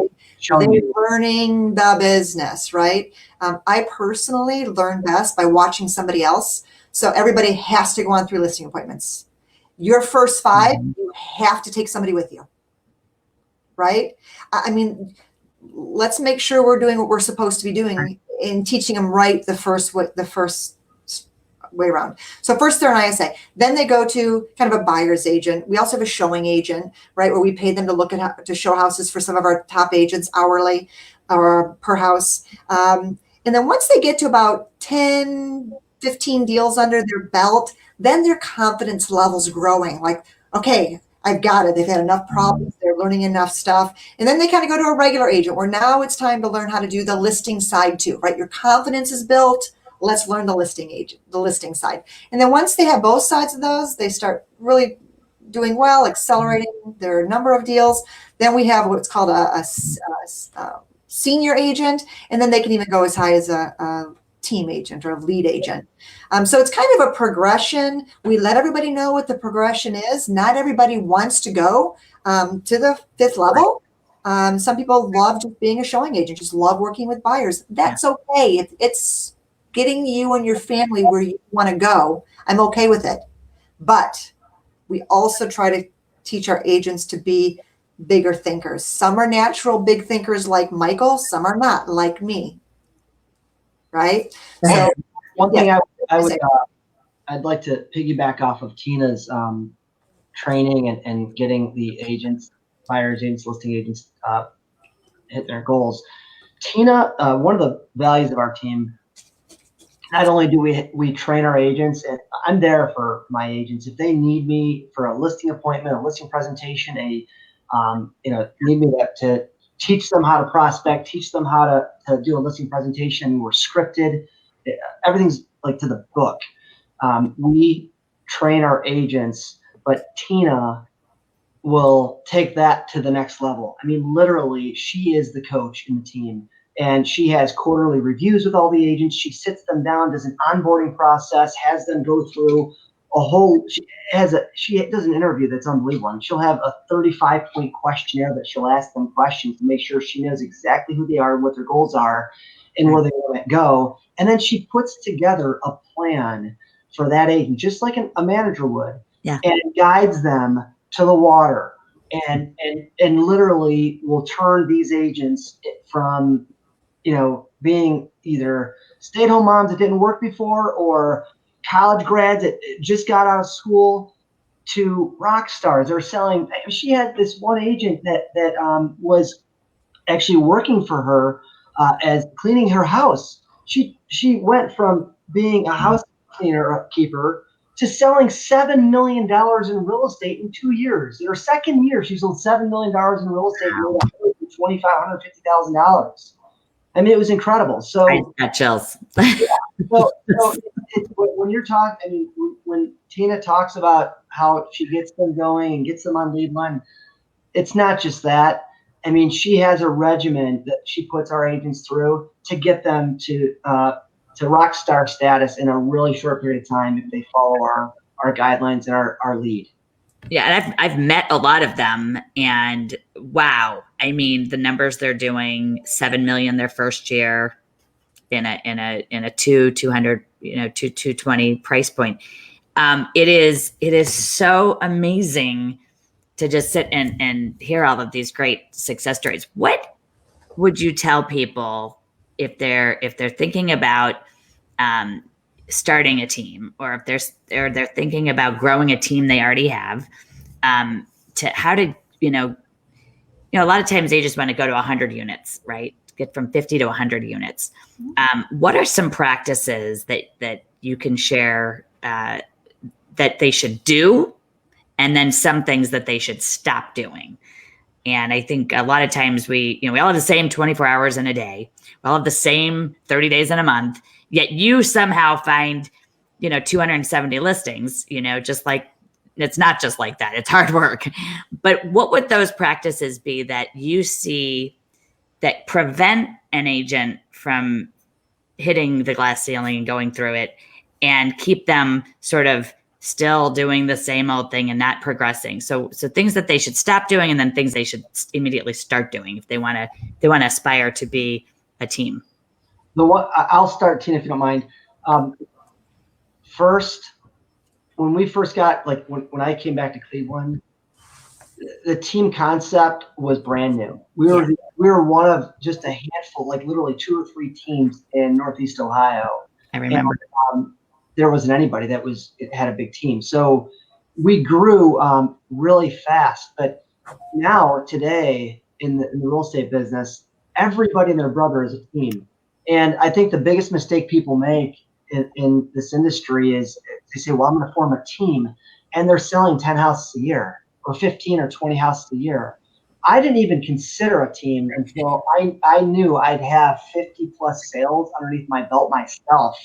they're learning the business, right? I personally learn best by watching somebody else. So everybody has to go on 3 listing appointments. Your first 5, you have to take somebody with you. Right? I mean, let's make sure we're doing what we're supposed to be doing and teaching them right the first way around. So first they're an ISA. Then they go to kind of a buyer's agent. We also have a showing agent, right, where we pay them to show houses for some of our top agents hourly or per house. And then once they get to about 10, 15 deals under their belt, then their confidence level's growing. Like, okay, I've got it. They've had enough problems. They're learning enough stuff. And then they kind of go to a regular agent where now it's time to learn how to do the listing side too, right? Your confidence is built. Let's learn the listing side. And then once they have both sides of those, they start really doing well, accelerating their number of deals. Then we have what's called a senior agent. And then they can even go as high as a team agent or a lead agent. So it's kind of a progression. We let everybody know what the progression is. Not everybody wants to go to the 5th level. Some people love just being a showing agent, just love working with buyers. That's okay. If it's getting you and your family where you want to go, I'm okay with it. But we also try to teach our agents to be bigger thinkers. Some are natural big thinkers like Michael, some are not like me. Right? So one thing I'd like to piggyback off of Tina's training and getting the agents, buyers, agents, listing agents hit their goals. Tina, one of the values of our team, not only do we train our agents, and I'm there for my agents if they need me for a listing appointment, a listing presentation, need me to teach them how to prospect, teach them how to do a listing presentation. We're scripted, everything's like to the book. We train our agents, but Tina will take that to the next level. I mean, literally, she is the coach in the team, and she has quarterly reviews with all the agents. She sits them down, does an onboarding process, has them go through a whole. She does an interview that's unbelievable. And she'll have a 35-point questionnaire that she'll ask them questions to make sure she knows exactly who they are, what their goals are, and where they want to go. And then she puts together a plan for that agent, just like a manager would, and guides them to the water, and literally will turn these agents from, being either stay-at-home moms that didn't work before or college grads that just got out of school to rock stars. They're selling. She had this one agent that was actually working for her as cleaning her house. She went from being a house keeper to selling $7 million in real estate in 2 years. In her second year, she sold $7 million in real estate and made $2,550,000, $50,000. I mean, it was incredible. So I got chills. so when you're talking, I mean, when Tina talks about how she gets them going and gets them on lead line, it's not just that. I mean, she has a regimen that she puts our agents through to get them to rock star status in a really short period of time if they follow our guidelines and our lead. Yeah, and I've met a lot of them, and wow, I mean, the numbers they're doing, 7 million their first year in a 200, 220 price point. It is so amazing to just sit and hear all of these great success stories. What would you tell people if they're thinking about starting a team, or if they're thinking about growing a team they already have, to how to, a lot of times they just want to go to 100 units, right? Get from 50 to 100 units. What are some practices that you can share that they should do, and then some things that they should stop doing? And I think a lot of times we all have the same 24 hours in a day. We all have the same 30 days in a month, yet you somehow find, 270 listings, just like, it's not just like that. It's hard work. But what would those practices be that you see that prevent an agent from hitting the glass ceiling and going through it, and keep them sort of still doing the same old thing and not progressing? So things that they should stop doing, and then things they should immediately start doing if they want to aspire to be a team. I'll start, Tina, if you don't mind. First, when we first got, like when I came back to Cleveland, the team concept was brand new. We were one of just a handful, like literally 2 or 3 teams in Northeast Ohio. I remember. And, there wasn't anybody that had a big team. So we grew really fast. But now, today, in the real estate business, everybody and their brother is a team. And I think the biggest mistake people make in this industry is they say, well, I'm going to form a team, and they're selling 10 houses a year or 15 or 20 houses a year. I didn't even consider a team until I knew I'd have 50 plus sales underneath my belt myself.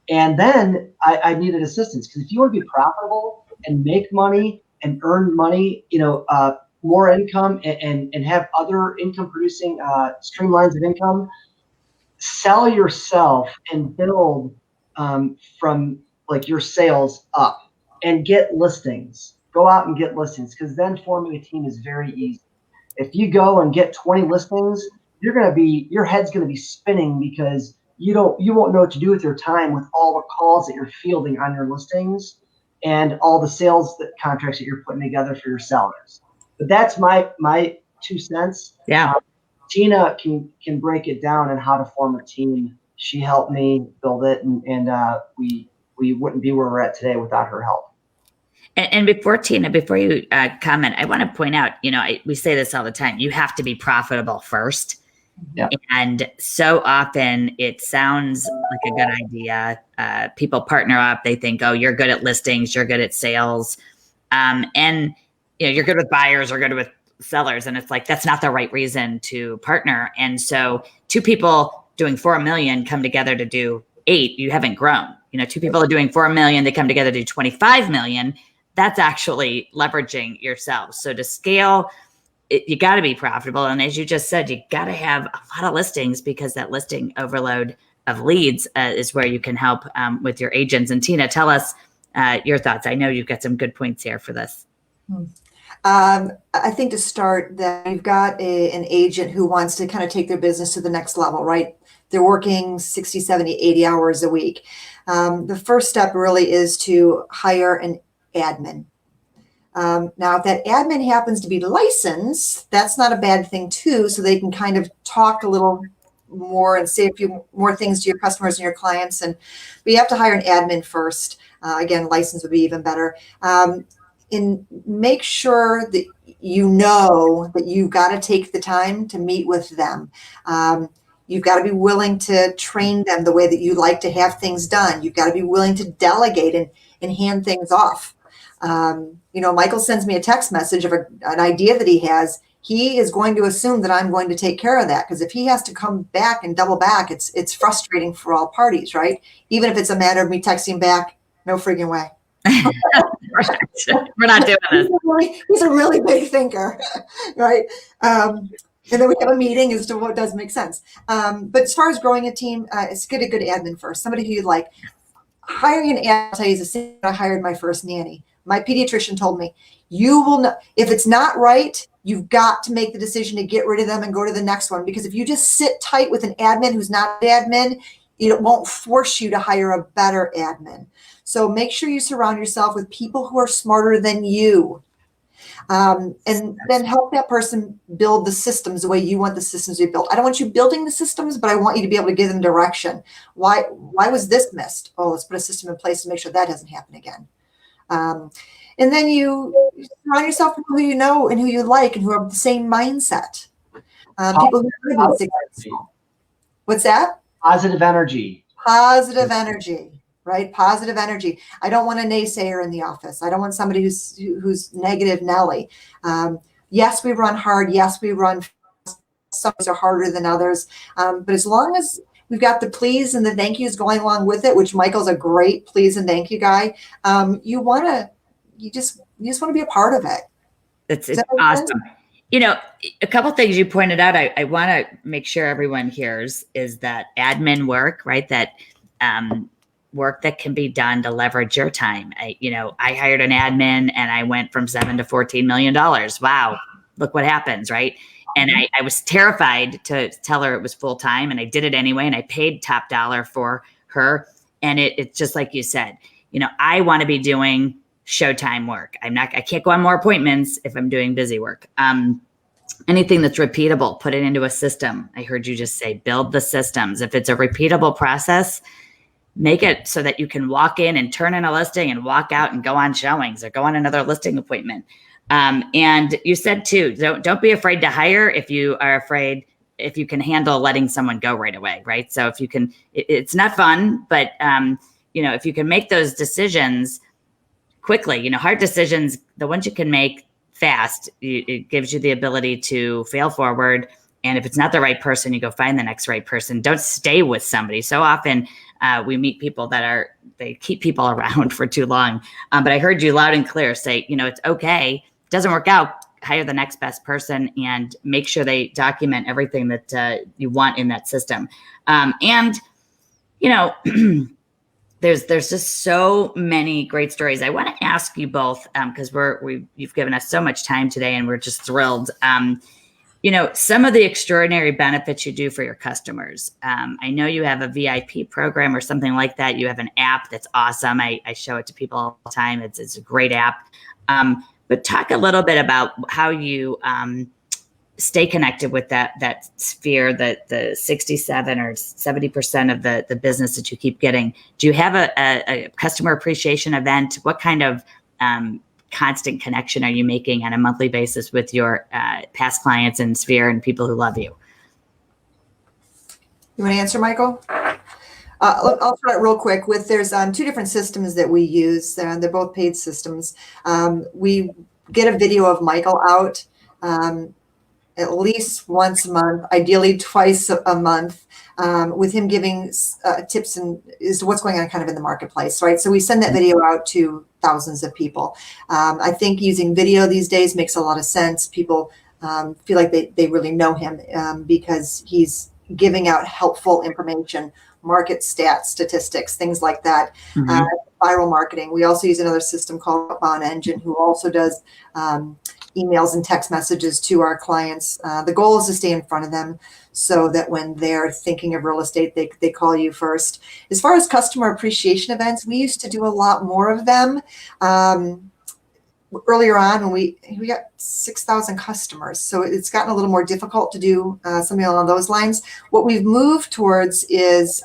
And then I needed assistance, because if you want to be profitable and make money and earn money, more income and have other income producing streamlines of income, sell yourself and build from like your sales up, and get listings. Go out and get listings, because then forming a team is very easy. If you go and get 20 listings, your head's going to be spinning because you won't know what to do with your time with all the calls that you're fielding on your listings and all the sales contracts that you're putting together for your sellers. But that's my 2 cents. Yeah. Tina can break it down and how to form a team. She helped me build it, and we wouldn't be where we're at today without her help. And before you comment, I want to point out, we say this all the time, you have to be profitable first. Yeah. And so often it sounds like a good idea. People partner up. They think, oh, you're good at listings, you're good at sales. And you're good with buyers or good with sellers. And it's like, that's not the right reason to partner. And so 2 people doing 4 million come together to do 8, you haven't grown. 2 people are doing 4 million, they come together to do 25 million. That's actually leveraging yourself. So to scale, you got to be profitable. And as you just said, you got to have a lot of listings, because that listing overload of leads is where you can help with your agents. And Tina, tell us your thoughts. I know you've got some good points here for this. I think to start, that you've got an agent who wants to kind of take their business to the next level, right? They're working 60, 70, 80 hours a week. The first step really is to hire an admin. Now, if that admin happens to be licensed, that's not a bad thing too, so they can kind of talk a little more and say a few more things to your customers and your clients. But you have to hire an admin first. Again, license would be even better. And make sure that that you've got to take the time to meet with them. You've got to be willing to train them the way that you like to have things done. You've got to be willing to delegate and hand things off. Michael sends me a text message of an idea that he has. He is going to assume that I'm going to take care of that, because if he has to come back and double back, it's frustrating for all parties, right? Even if it's a matter of me texting back, no friggin' way. We're not doing this. He's a really big thinker, right? And then we have a meeting as to what does make sense. But as far as growing a team, it's get a good admin first, somebody who you like. Hiring an admin, I'll tell you, is the same. I hired my first nanny. My pediatrician told me, you will know if it's not right, you've got to make the decision to get rid of them and go to the next one. Because if you just sit tight with an admin who's not an admin, it won't force you to hire a better admin. So make sure you surround yourself with people who are smarter than you. And then help that person build the systems the way you want the systems to be built. I don't want you building the systems, but I want you to be able to give them direction. Why was this missed? Oh, let's put a system in place to make sure that doesn't happen again. And then you surround yourself with who you know and who you like and who have the same mindset. People who are good successful. What's that? Positive energy. Positive energy, right? Positive energy. I don't want a naysayer in the office. I don't want somebody who's negative Nelly. Yes, we run hard. Yes, we run fast. Some are harder than others. But as long as we've got the please and the thank yous going along with it, which Michael's a great please and thank you guy. You just want to be a part of it. It's awesome. A couple of things you pointed out, I want to make sure everyone hears is that admin work, right? That work that can be done to leverage your time. I hired an admin and I went from $7 to $14 million. Wow. Look what happens, right? And I was terrified to tell her it was full time, and I did it anyway. And I paid top dollar for her. And it's just like you said, I want to be doing showtime work. I can't go on more appointments if I'm doing busy work. Anything that's repeatable, put it into a system. I heard you just say, build the systems. If it's a repeatable process, make it so that you can walk in and turn in a listing and walk out and go on showings or go on another listing appointment. And you said too, don't be afraid to hire if you can handle letting someone go right away. Right. So if you can, it's not fun, but if you can make those decisions quickly, hard decisions, the ones you can make fast, it gives you the ability to fail forward. And if it's not the right person, you go find the next right person. Don't stay with somebody. So often we meet people they keep people around for too long. But I heard you loud and clear say, it's okay. It doesn't work out. Hire the next best person and make sure they document everything that you want in that system. There's just so many great stories. I want to ask you both because you've given us so much time today, and we're just thrilled. some of the extraordinary benefits you do for your customers. I know you have a VIP program or something like that. You have an app that's awesome. I show it to people all the time. It's a great app. But talk a little bit about how you stay connected with that sphere, the 67 or 70% of the business that you keep getting. Do you have a customer appreciation event? What kind of constant connection are you making on a monthly basis with your past clients and sphere and people who love you? You want to answer, Michael? I'll start real quick there's two different systems that we use. They're both paid systems. We get a video of Michael out at least once a month, ideally twice a month, with him giving tips and as to what's going on kind of in the marketplace, right? So we send that video out to thousands of people. I think using video these days makes a lot of sense. People feel like they really know him because he's giving out helpful information, market stats, statistics, things like that. Viral marketing. We also use another system called Outbound Engine, who also does emails and text messages to our clients. The goal is to stay in front of them so that when they're thinking of real estate, they call you first. As far as customer appreciation events, we used to do a lot more of them. Earlier on, when we got 6,000 customers, so it's gotten a little more difficult to do something along those lines. What we've moved towards is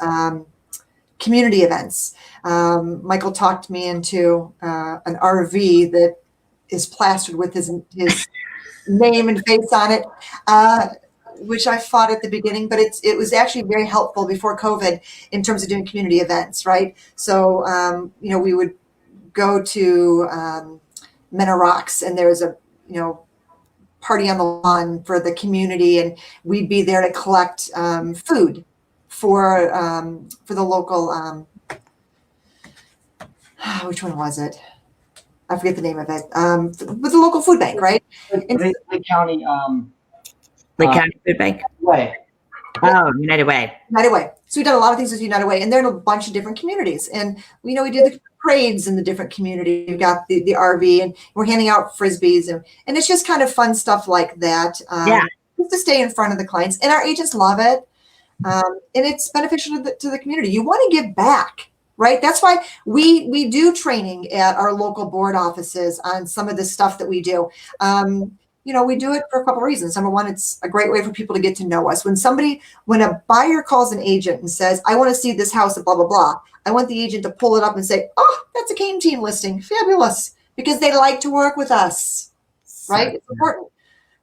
community events. Michael talked me into an RV that is plastered with his name and face on it, which I fought at the beginning, but it was actually very helpful before COVID in terms of doing community events, right? So, we would go to Men of Rocks, and there's a, party on the lawn for the community, and we'd be there to collect food for the local, which one was it? I forget the name of it. With the local food bank, right? Lake County. Lake County Food Bank? Way. Oh, United Way. United Way. So we've done a lot of things with United Way, and they're in a bunch of different communities. And we do the parades in the different communities. We've got the RV, and we're handing out Frisbees, and it's just kind of fun stuff like that. Just to stay in front of the clients, and our agents love it. And it's beneficial to the community. You want to give back, right? That's why we do training at our local board offices on some of the stuff that we do. We do it for a couple of reasons. Number one, it's a great way for people to get to know us. When a buyer calls an agent and says, I want to see this house at blah, blah, blah, I want the agent to pull it up and say, oh, that's a Kane Team listing. Fabulous. Because they like to work with us, right? It's important.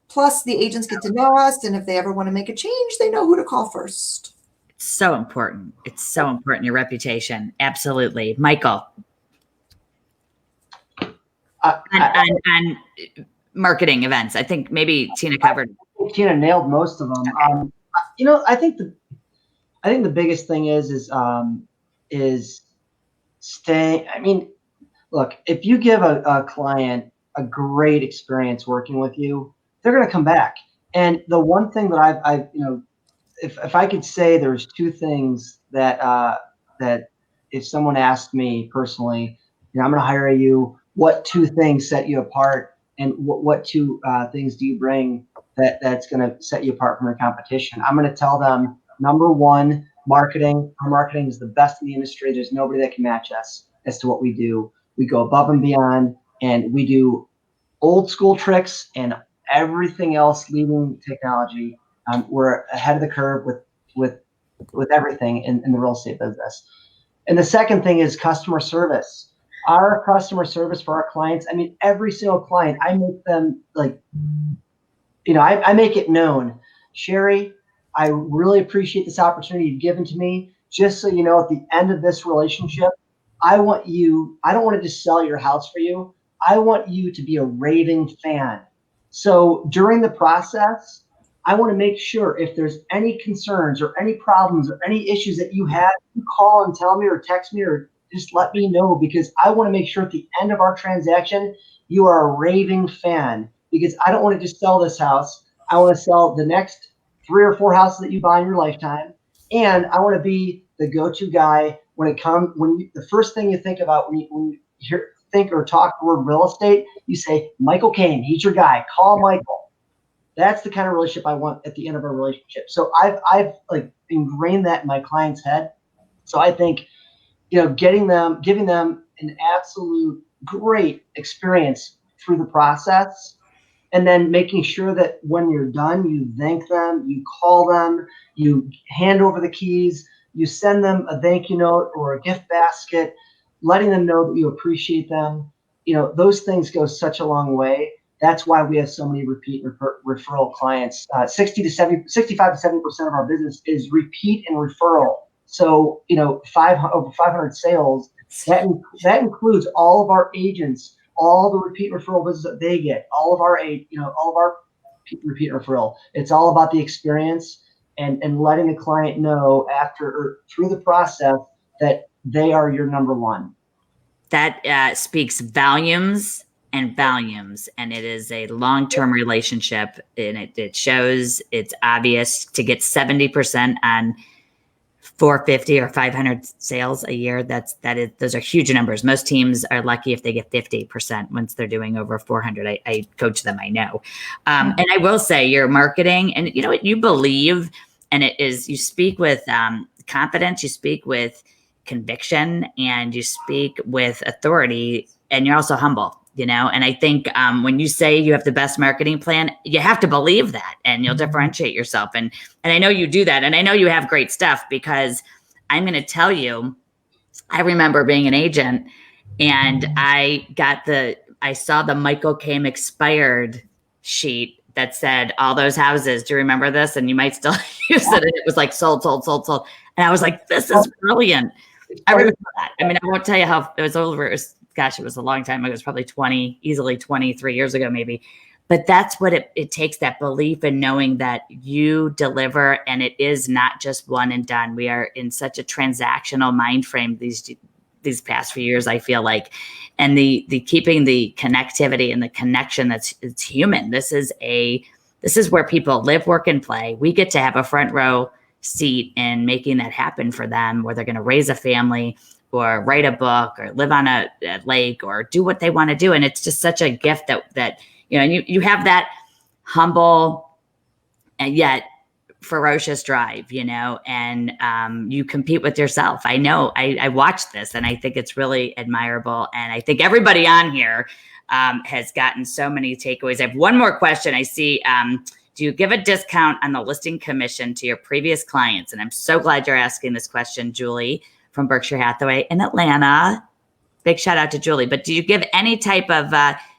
Plus, the agents get to know us, and if they ever want to make a change, they know who to call first. It's so important. It's so important, your reputation. Absolutely. Michael. On marketing events, I think maybe Tina covered. Tina nailed most of them. I think the biggest thing is staying. I mean, look, if you give a client a great experience working with you, they're going to come back. And the one thing that I've if I could say there's two things that if someone asked me personally, I'm going to hire you, what two things set you apart, and what two things do you bring that's going to set you apart from your competition? I'm going to tell them, number one, marketing. Our marketing is the best in the industry. There's nobody that can match us as to what we do. We go above and beyond, and we do old school tricks and everything else, leading technology. We're ahead of the curve with everything in the real estate business. And the second thing is customer service. Our customer service for our clients, I mean, every single client, I make them I make it known. Sherri, I really appreciate this opportunity you've given to me. Just so you know, at the end of this relationship, I don't want to just sell your house for you. I want you to be a raving fan. So during the process, I want to make sure if there's any concerns or any problems or any issues that you have, you call and tell me or text me or just let me know, because I want to make sure at the end of our transaction, you are a raving fan, because I don't want to just sell this house. I want to sell the next 3 or 4 houses that you buy in your lifetime. And I want to be the go-to guy when the first thing you think about when you think or talk the word real estate, you say, Michael Kane, he's your guy. Call Michael. That's the kind of relationship I want at the end of our relationship. So I've like ingrained that in my client's head. So I think, giving them an absolute great experience through the process, and then making sure that when you're done, you thank them, you call them, you hand over the keys, you send them a thank you note or a gift basket, letting them know that you appreciate them. Those things go such a long way. That's why we have so many repeat referral clients. 65 to 70% of our business is repeat and referral. So, over 500 sales. That includes all of our agents, all the repeat referral business that they get, all of our repeat referral. It's all about the experience and letting the client know after or through the process that they are your number one. That speaks volumes and volumes, and it is a long-term relationship, and it shows. It's obvious to get 70% on 450 or 500 sales a year. Those are huge numbers. Most teams are lucky if they get 50% once they're doing over 400. I coach them, I know. And I will say your marketing, and you know what, you believe, and it is, you speak with confidence, you speak with conviction, and you speak with authority, and you're also humble. And I think when you say you have the best marketing plan, you have to believe that, and you'll differentiate yourself. And I know you do that. And I know you have great stuff, because I'm going to tell you, I remember being an agent, and I saw the Michael Kame expired sheet that said all those houses. Do you remember this? And you might still use it. And it was like sold. And I was like, this is brilliant. I remember that. I mean, I won't tell you how it was over. It was a long time ago. It was probably easily 23 years ago, maybe. But that's what it takes, that belief in knowing that you deliver, and it is not just one and done. We are in such a transactional mind frame these past few years, I feel like, and the keeping the connectivity and the connection it's human. This is where people live, work, and play. We get to have a front row seat in making that happen for them, where they're going to raise a family, or write a book, or live on a lake, or do what they want to do. And it's just such a gift that and you have that humble and yet ferocious drive, and you compete with yourself. I know I watched this, and I think it's really admirable. And I think everybody on here has gotten so many takeaways. I have one more question. I see, do you give a discount on the listing commission to your previous clients? And I'm so glad you're asking this question, Julie from Berkshire Hathaway in Atlanta. Big shout out to Julie. But do you give any type of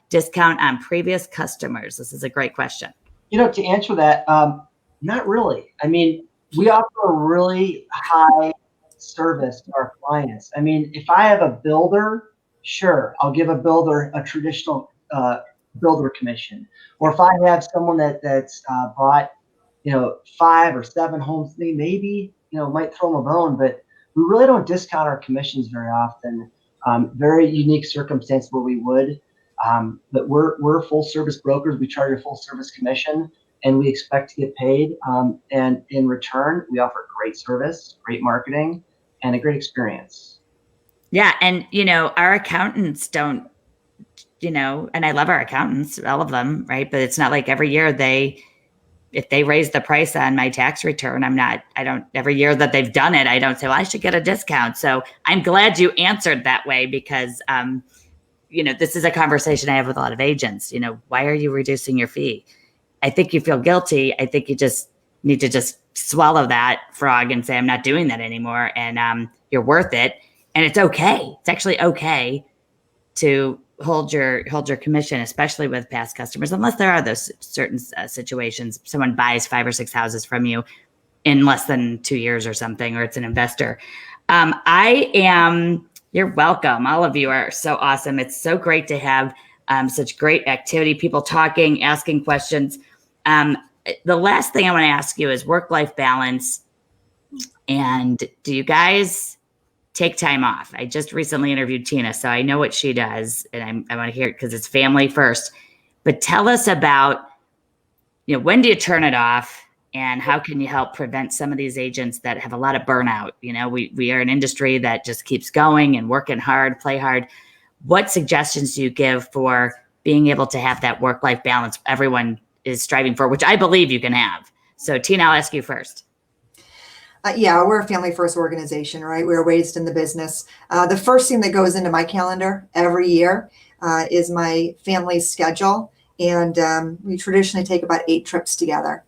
discount on previous customers? This is a great question. To answer that, not really. I mean, we offer a really high service to our clients. I mean, if I have a builder, sure, I'll give a builder a traditional builder commission. Or if I have someone that's bought, 5 or 7 homes, maybe, might throw them a bone, but we really don't discount our commissions very often. Very unique circumstance where we would, but we're full service brokers. We charge a full service commission, and we expect to get paid. And in return, we offer great service, great marketing, and a great experience. Yeah. And, our accountants don't, and I love our accountants, all of them, right? But it's not like every year if they raise the price on my tax return, every year that they've done it, I don't say, well, I should get a discount. So I'm glad you answered that way, because, this is a conversation I have with a lot of agents. Why are you reducing your fee? I think you feel guilty. I think you just need to just swallow that frog and say, I'm not doing that anymore. And you're worth it. And it's okay. It's actually okay to hold your commission, especially with past customers, unless there are those certain situations. Someone buys 5 or 6 houses from you in less than 2 years or something, or it's an investor. You're welcome. All of you are so awesome. It's so great to have such great activity, people talking, asking questions. The last thing I want to ask you is work-life balance. And do you guys take time off? I just recently interviewed Tina, so I know what she does, and I want to hear it because it's family first. But tell us about, when do you turn it off, and how can you help prevent some of these agents that have a lot of burnout? We are an industry that just keeps going and working hard, play hard. What suggestions do you give for being able to have that work-life balance? Everyone is striving for, which I believe you can have. So Tina, I'll ask you first. Yeah, we're a family first organization, right? We were raised in the business. The first thing that goes into my calendar every year is my family's schedule. And we traditionally take about 8 trips together.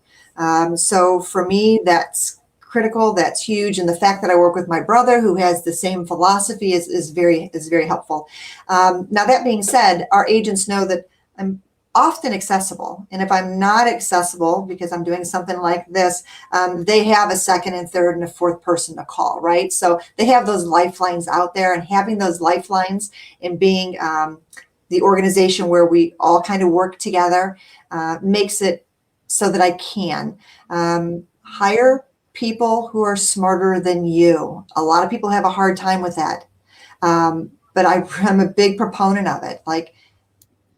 So for me, that's critical. That's huge. And the fact that I work with my brother who has the same philosophy is very very helpful. Now, that being said, our agents know that I'm often accessible. And if I'm not accessible because I'm doing something like this, they have a second and third and a fourth person to call, right? So they have those lifelines out there, and having those lifelines and being the organization where we all kind of work together makes it so that I can hire people who are smarter than you. A lot of people have a hard time with that. But I'm a big proponent of it. Like,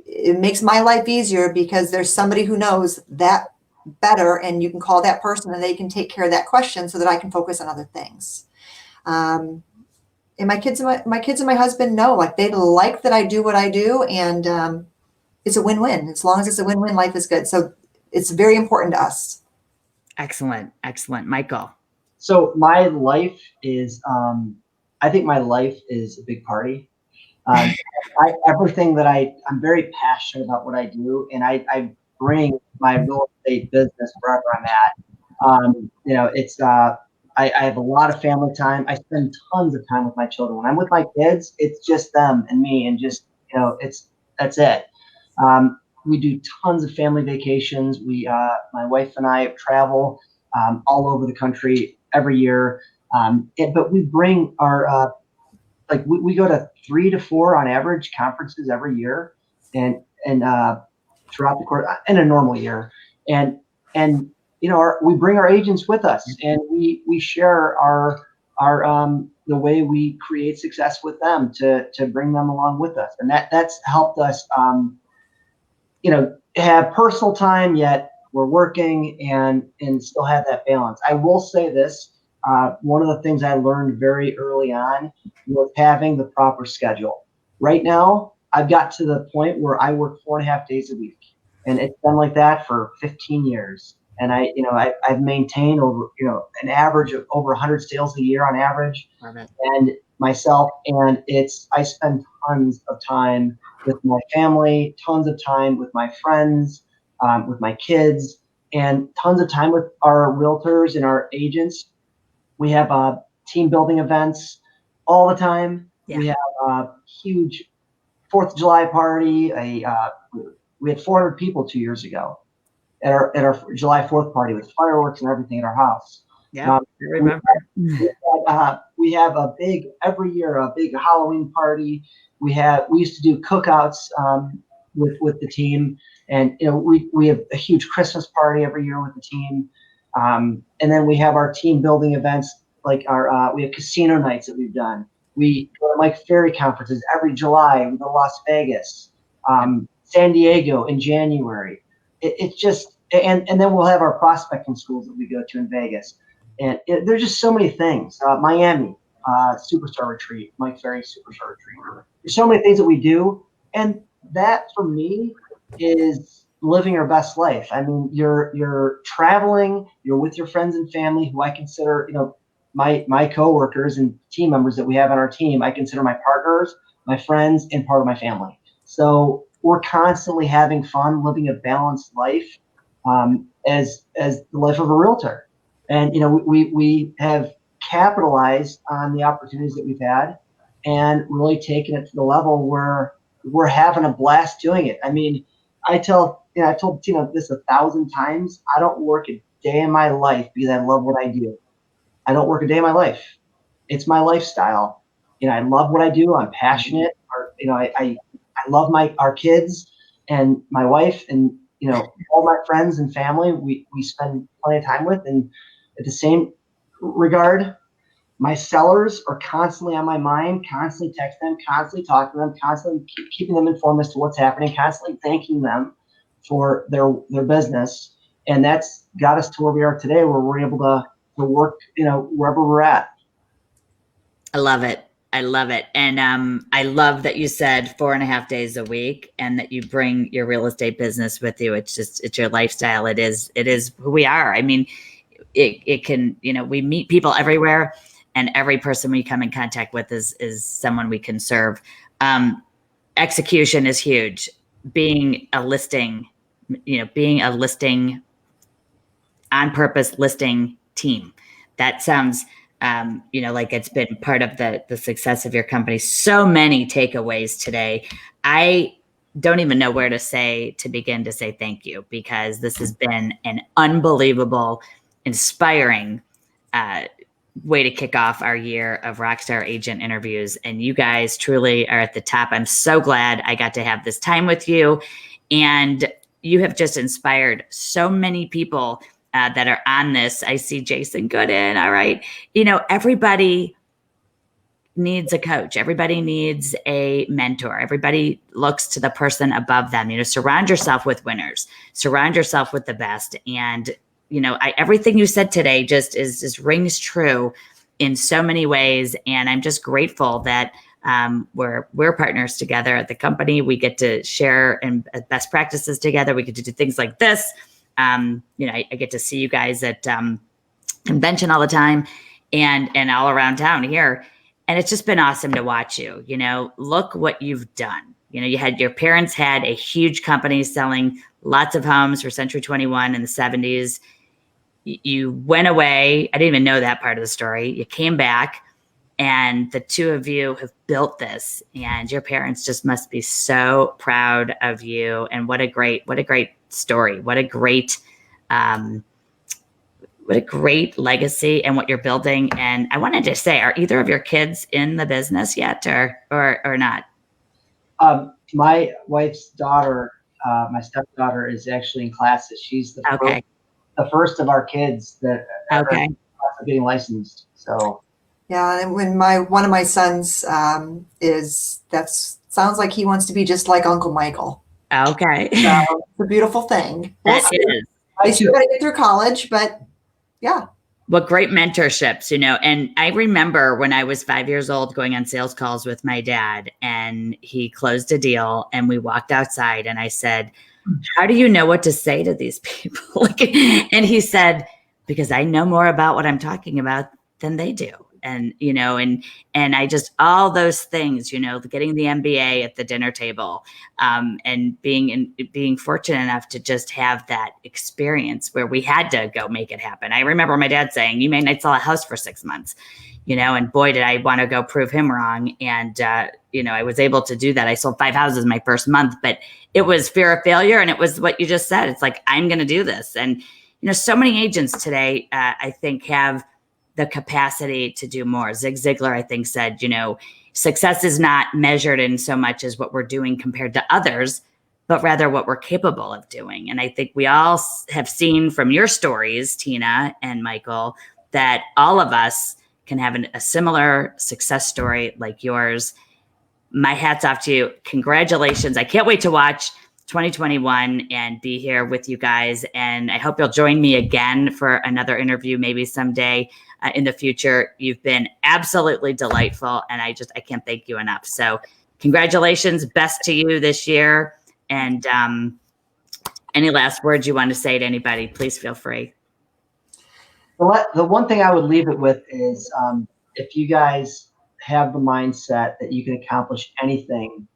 it makes my life easier because there's somebody who knows that better, and you can call that person and they can take care of that question so that I can focus on other things. And my kids and my husband know, like, they like that I do what I do, and it's a win-win. As long as it's a win-win, life is good. So it's very important to us. Excellent. Michael. So my life is, I think my life is a big party. Everything that I'm very passionate about what I do, and I bring my real estate business wherever I'm at. It's I have a lot of family time. I spend tons of time with my children. When I'm with my kids, it's just them and me, and just that's it. We do tons of family vacations. My wife and I travel all over the country every year, but we bring our we go to 3 to 4 on average conferences every year, and throughout the course in a normal year, and we bring our agents with us, and we share our the way we create success with them to bring them along with us, and that's helped us have personal time, yet we're working and still have that balance. I will say this. One of the things I learned very early on was having the proper schedule. Right now, I've got to the point where I work 4.5 days a week, and it's been like that for 15 years. And I've maintained over, an average of over 100 sales a year on average. And myself, and I spend tons of time with my family, tons of time with my friends, with my kids, and tons of time with our realtors and our agents. We have team building events all the time. Yeah. We have a huge 4th of July party. We had 400 people 2 years ago at our July 4th party with fireworks and everything at our house. Yeah, I remember. We have every year a big Halloween party. We used to do cookouts with the team, and we have a huge Christmas party every year with the team. And then we have our team building events, like we have casino nights that we've done. We go to Mike Ferry conferences every July. We go to Las Vegas, San Diego in January. It's just, and then we'll have our prospecting schools that we go to in Vegas. And there's just so many things. Miami, Superstar Retreat, Mike Ferry Superstar Retreat. There's so many things that we do. And that, for me, is living our best life. I mean, you're traveling, you're with your friends and family, who I consider, my coworkers and team members that we have on our team. I consider my partners, my friends, and part of my family. So we're constantly having fun, living a balanced life, as the life of a realtor. And we have capitalized on the opportunities that we've had, and really taken it to the level where we're having a blast doing it. I mean, I've told Tina this 1,000 times. I don't work a day in my life because I love what I do. I don't work a day in my life. It's my lifestyle. I love what I do. I'm passionate. I love our kids and my wife, and all my friends and family. We spend plenty of time with, and at the same regard, my sellers are constantly on my mind, constantly text them, constantly talking to them, constantly keeping them informed as to what's happening, constantly thanking them for their business. And that's got us to where we are today, where we're able to work, wherever we're at. I love it. I love it. And I love that you said 4.5 days a week and that you bring your real estate business with you. It's your lifestyle. It is who we are. I mean, it can, we meet people everywhere, and every person we come in contact with is someone we can serve. Execution is huge. Being a listing on purpose listing team. That sounds, like it's been part of the success of your company. So many takeaways today. I don't even know where to begin to say thank you, because this has been an unbelievable, inspiring way to kick off our year of RockStar agent interviews. And you guys truly are at the top. I'm so glad I got to have this time with you. And you have just inspired so many people that are on this. I see Jason Gooden. All right. Everybody needs a coach. Everybody needs a mentor. Everybody looks to the person above them. Surround yourself with winners. Surround yourself with the best. And everything you said today just rings true in so many ways. And I'm just grateful that we're partners together at the company. We get to share and best practices together. We get to do things like this. I get to see you guys at convention all the time and all around town here. And it's just been awesome to watch you. Look what you've done. Your parents had a huge company selling lots of homes for Century 21 in the 70s. You went away. I didn't even know that part of the story. You came back, and the two of you have built this, and your parents just must be so proud of you. And what a great story. What a great legacy and what you're building. And I wanted to say, are either of your kids in the business yet or not? My wife's daughter, my stepdaughter, is actually in classes. She's the first of our kids that are getting licensed. So yeah, and when one of my sons sounds like he wants to be just like Uncle Michael. Okay, so it's a beautiful thing. That is. I still got to get through college, but yeah. What great mentorships, and I remember when I was 5 years old going on sales calls with my dad, and he closed a deal and we walked outside and I said, how do you know what to say to these people? And he said, because I know more about what I'm talking about than they do. And, and I just, all those things, getting the MBA at the dinner table, and being fortunate enough to just have that experience where we had to go make it happen. I remember my dad saying, you may not sell a house for 6 months, and boy, did I want to go prove him wrong. And, I was able to do that. I sold 5 houses my first month, but it was fear of failure. And it was what you just said. It's like, I'm going to do this. And, so many agents today, I think, have the capacity to do more. Zig Ziglar, I think, said, success is not measured in so much as what we're doing compared to others, but rather what we're capable of doing. And I think we all have seen from your stories, Tina and Michael, that all of us can have a similar success story like yours. My hat's off to you. Congratulations. I can't wait to watch 2021 and be here with you guys. And I hope you'll join me again for another interview, maybe someday in the future. You've been absolutely delightful, and I can't thank you enough. So congratulations. Best to you this year. And any last words you want to say to anybody, please feel free. The one thing I would leave it with is if you guys have the mindset that you can accomplish anything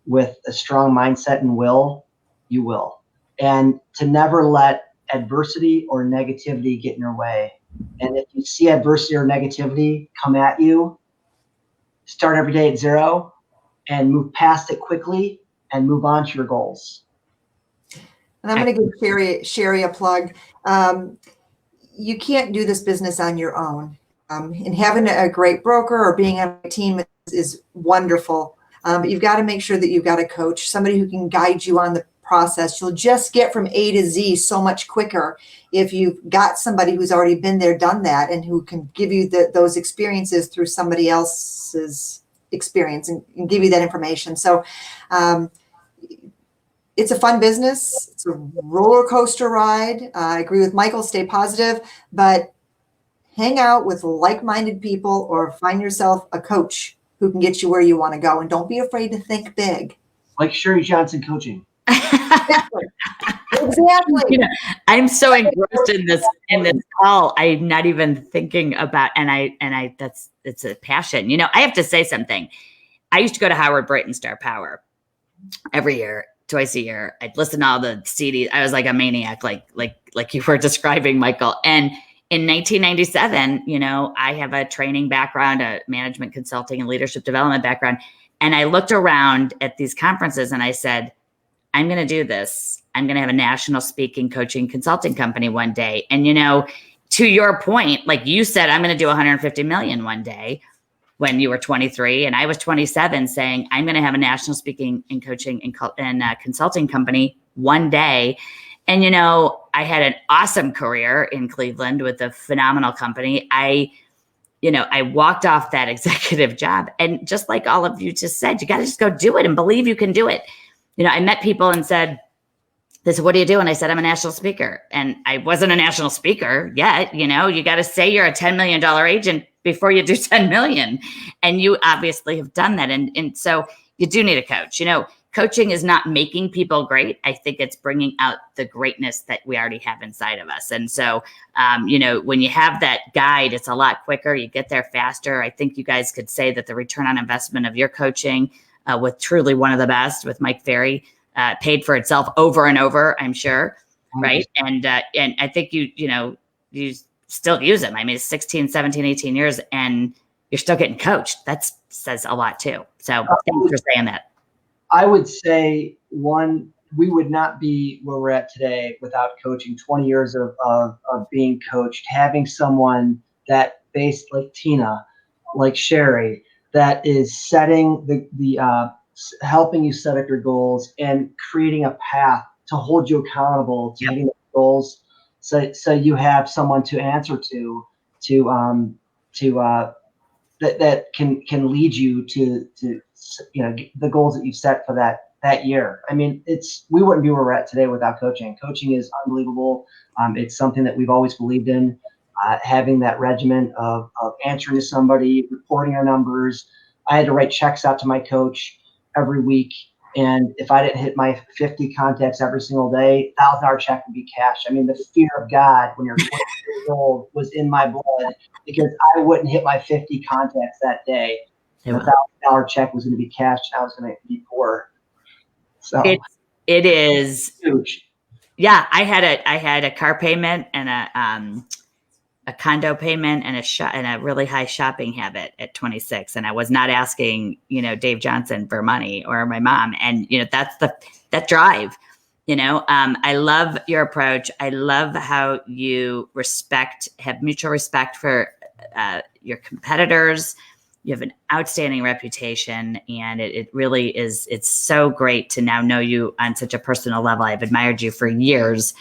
with a strong mindset and will, you will. And to never let adversity or negativity get in your way. And if you see adversity or negativity come at you, start every day at 0 and move past it quickly and move on to your goals. And I'm going to give Sherri a plug. You can't do this business on your own. And having a great broker or being on a team is wonderful. But you've got to make sure that you've got a coach, somebody who can guide you on the process. You'll just get from A to Z so much quicker if you've got somebody who's already been there, done that, and who can give you those experiences through somebody else's experience and give you that information. So it's a fun business. It's a roller coaster ride. I agree with Michael, stay positive, but hang out with like-minded people or find yourself a coach who can get you where you want to go. And don't be afraid to think big. Like Sherri Johnson Coaching. Exactly. Exactly. I'm so engrossed in this call. I'm not even thinking about, it's a passion. I have to say something. I used to go to Howard Brighton Star Power every year, twice a year. I'd listen to all the CDs. I was like a maniac, like you were describing, Michael. And in 1997, I have a training background, a management consulting and leadership development background. And I looked around at these conferences and I said, I'm going to do this. I'm going to have a national speaking, coaching, consulting company one day. And, to your point, like you said, I'm going to do 150 million one day when you were 23 and I was 27, saying, I'm going to have a national speaking and coaching and consulting company one day. And, I had an awesome career in Cleveland with a phenomenal company. I walked off that executive job. And just like all of you just said, you got to just go do it and believe you can do it. I met people and said, they said, what do you do? And I said, I'm a national speaker. And I wasn't a national speaker yet. You got to say you're a $10 million agent before you do 10 million. And you obviously have done that. And so you do need a coach. Coaching is not making people great. I think it's bringing out the greatness that we already have inside of us. And so, when you have that guide, it's a lot quicker. You get there faster. I think you guys could say that the return on investment of your coaching with truly one of the best, with Mike Ferry, paid for itself over and over, I'm sure. Right. And I think you still use them. I mean, it's 16, 17, 18 years and you're still getting coached. That says a lot too. So thanks for saying that. I would say we would not be where we're at today without coaching. 20 years of being coached, having someone that based like Tina, like Sherri, that is setting the helping you set up your goals and creating a path to hold you accountable to hitting the goals. So you have someone to answer to that can lead you to the goals that you've set for that year. I mean, we wouldn't be where we're at today without coaching. Coaching is unbelievable. It's something that we've always believed in. Having that regimen of answering to somebody, reporting our numbers. I had to write checks out to my coach every week. And if I didn't hit my 50 contacts every single day, $1,000 check would be cashed. I mean, the fear of God when you're 20 years old was in my blood because I wouldn't hit my 50 contacts that day. And $1,000 check was going to be cashed and I was going to be poor. So it is huge. Yeah. I had a car payment and a condo payment and a really high shopping habit at 26. And I was not asking, Dave Johnson for money or my mom. And, that's that drive, I love your approach. I love how you have mutual respect for your competitors. You have an outstanding reputation and it really is, it's so great to now know you on such a personal level. I've admired you for years.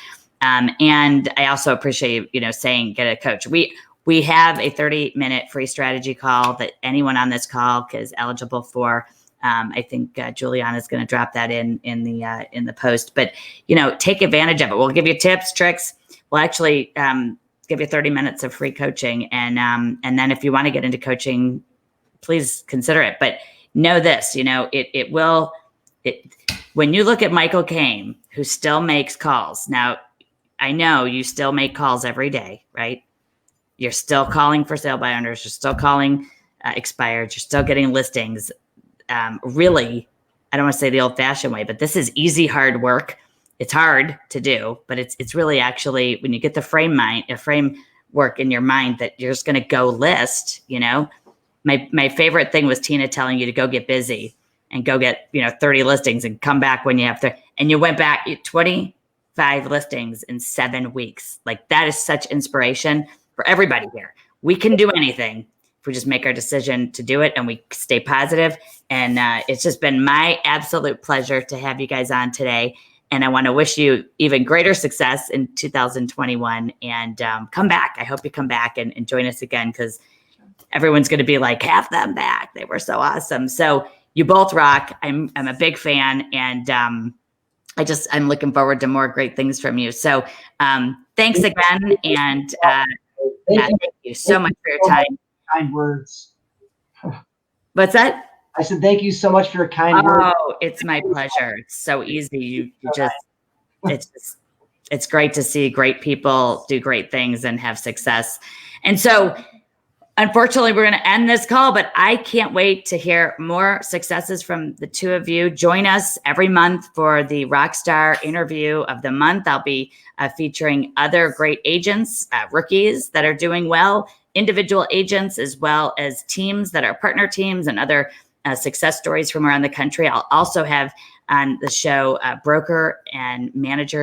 And I also appreciate, saying get a coach. We have a 30-minute free strategy call that anyone on this call is eligible for. I think Juliana is going to drop that in the post, but take advantage of it. We'll give you tips, tricks. We'll actually give you 30 minutes of free coaching, and then if you want to get into coaching, please consider it. But know this, when you look at Michael Kane, who still makes calls now. I know you still make calls every day, right? You're still calling for sale by owners. You're still calling expired. You're still getting listings. Really, I don't want to say the old fashioned way, but this is easy, hard work. It's hard to do, but it's really actually when you get the framework in your mind that you're just going to go list, my favorite thing was Tina telling you to go get busy and go get, 30 listings and come back when you have to, and you went back 25 listings in 7 weeks. Like that is such inspiration for everybody here. We can do anything if we just make our decision to do it and we stay positive. And it's just been my absolute pleasure to have you guys on today. And I want to wish you even greater success in 2021 and come back. I hope you come back and join us again because everyone's going to be like, have them back. They were so awesome. So you both rock. I'm a big fan and I'm looking forward to more great things from you. So thanks again. And thank you so much for your time. Kind words. What's that? I said, thank you so much for your kind words. Oh, it's my pleasure. It's so easy. You it's great to see great people do great things and have success. And so, unfortunately, we're going to end this call, but I can't wait to hear more successes from the two of you. Join us every month for the RockStar interview of the month. I'll be featuring other great agents, rookies that are doing well, individual agents, as well as teams that are partner teams and other success stories from around the country. I'll also have on the show broker and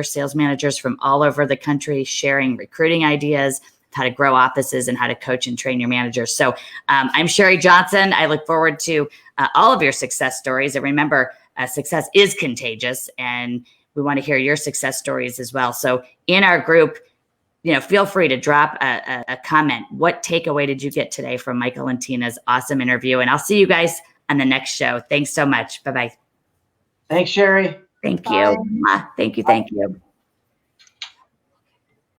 sales managers from all over the country sharing recruiting ideas, how to grow offices, and how to coach and train your managers. So I'm Sherri Johnson. I look forward to all of your success stories. And remember, success is contagious, and we want to hear your success stories as well. So in our group, feel free to drop a comment. What takeaway did you get today from Michael and Tina's awesome interview? And I'll see you guys on the next show. Thanks so much. Bye-bye. Thanks, Sherri. Thank you. Thank you. Thank you.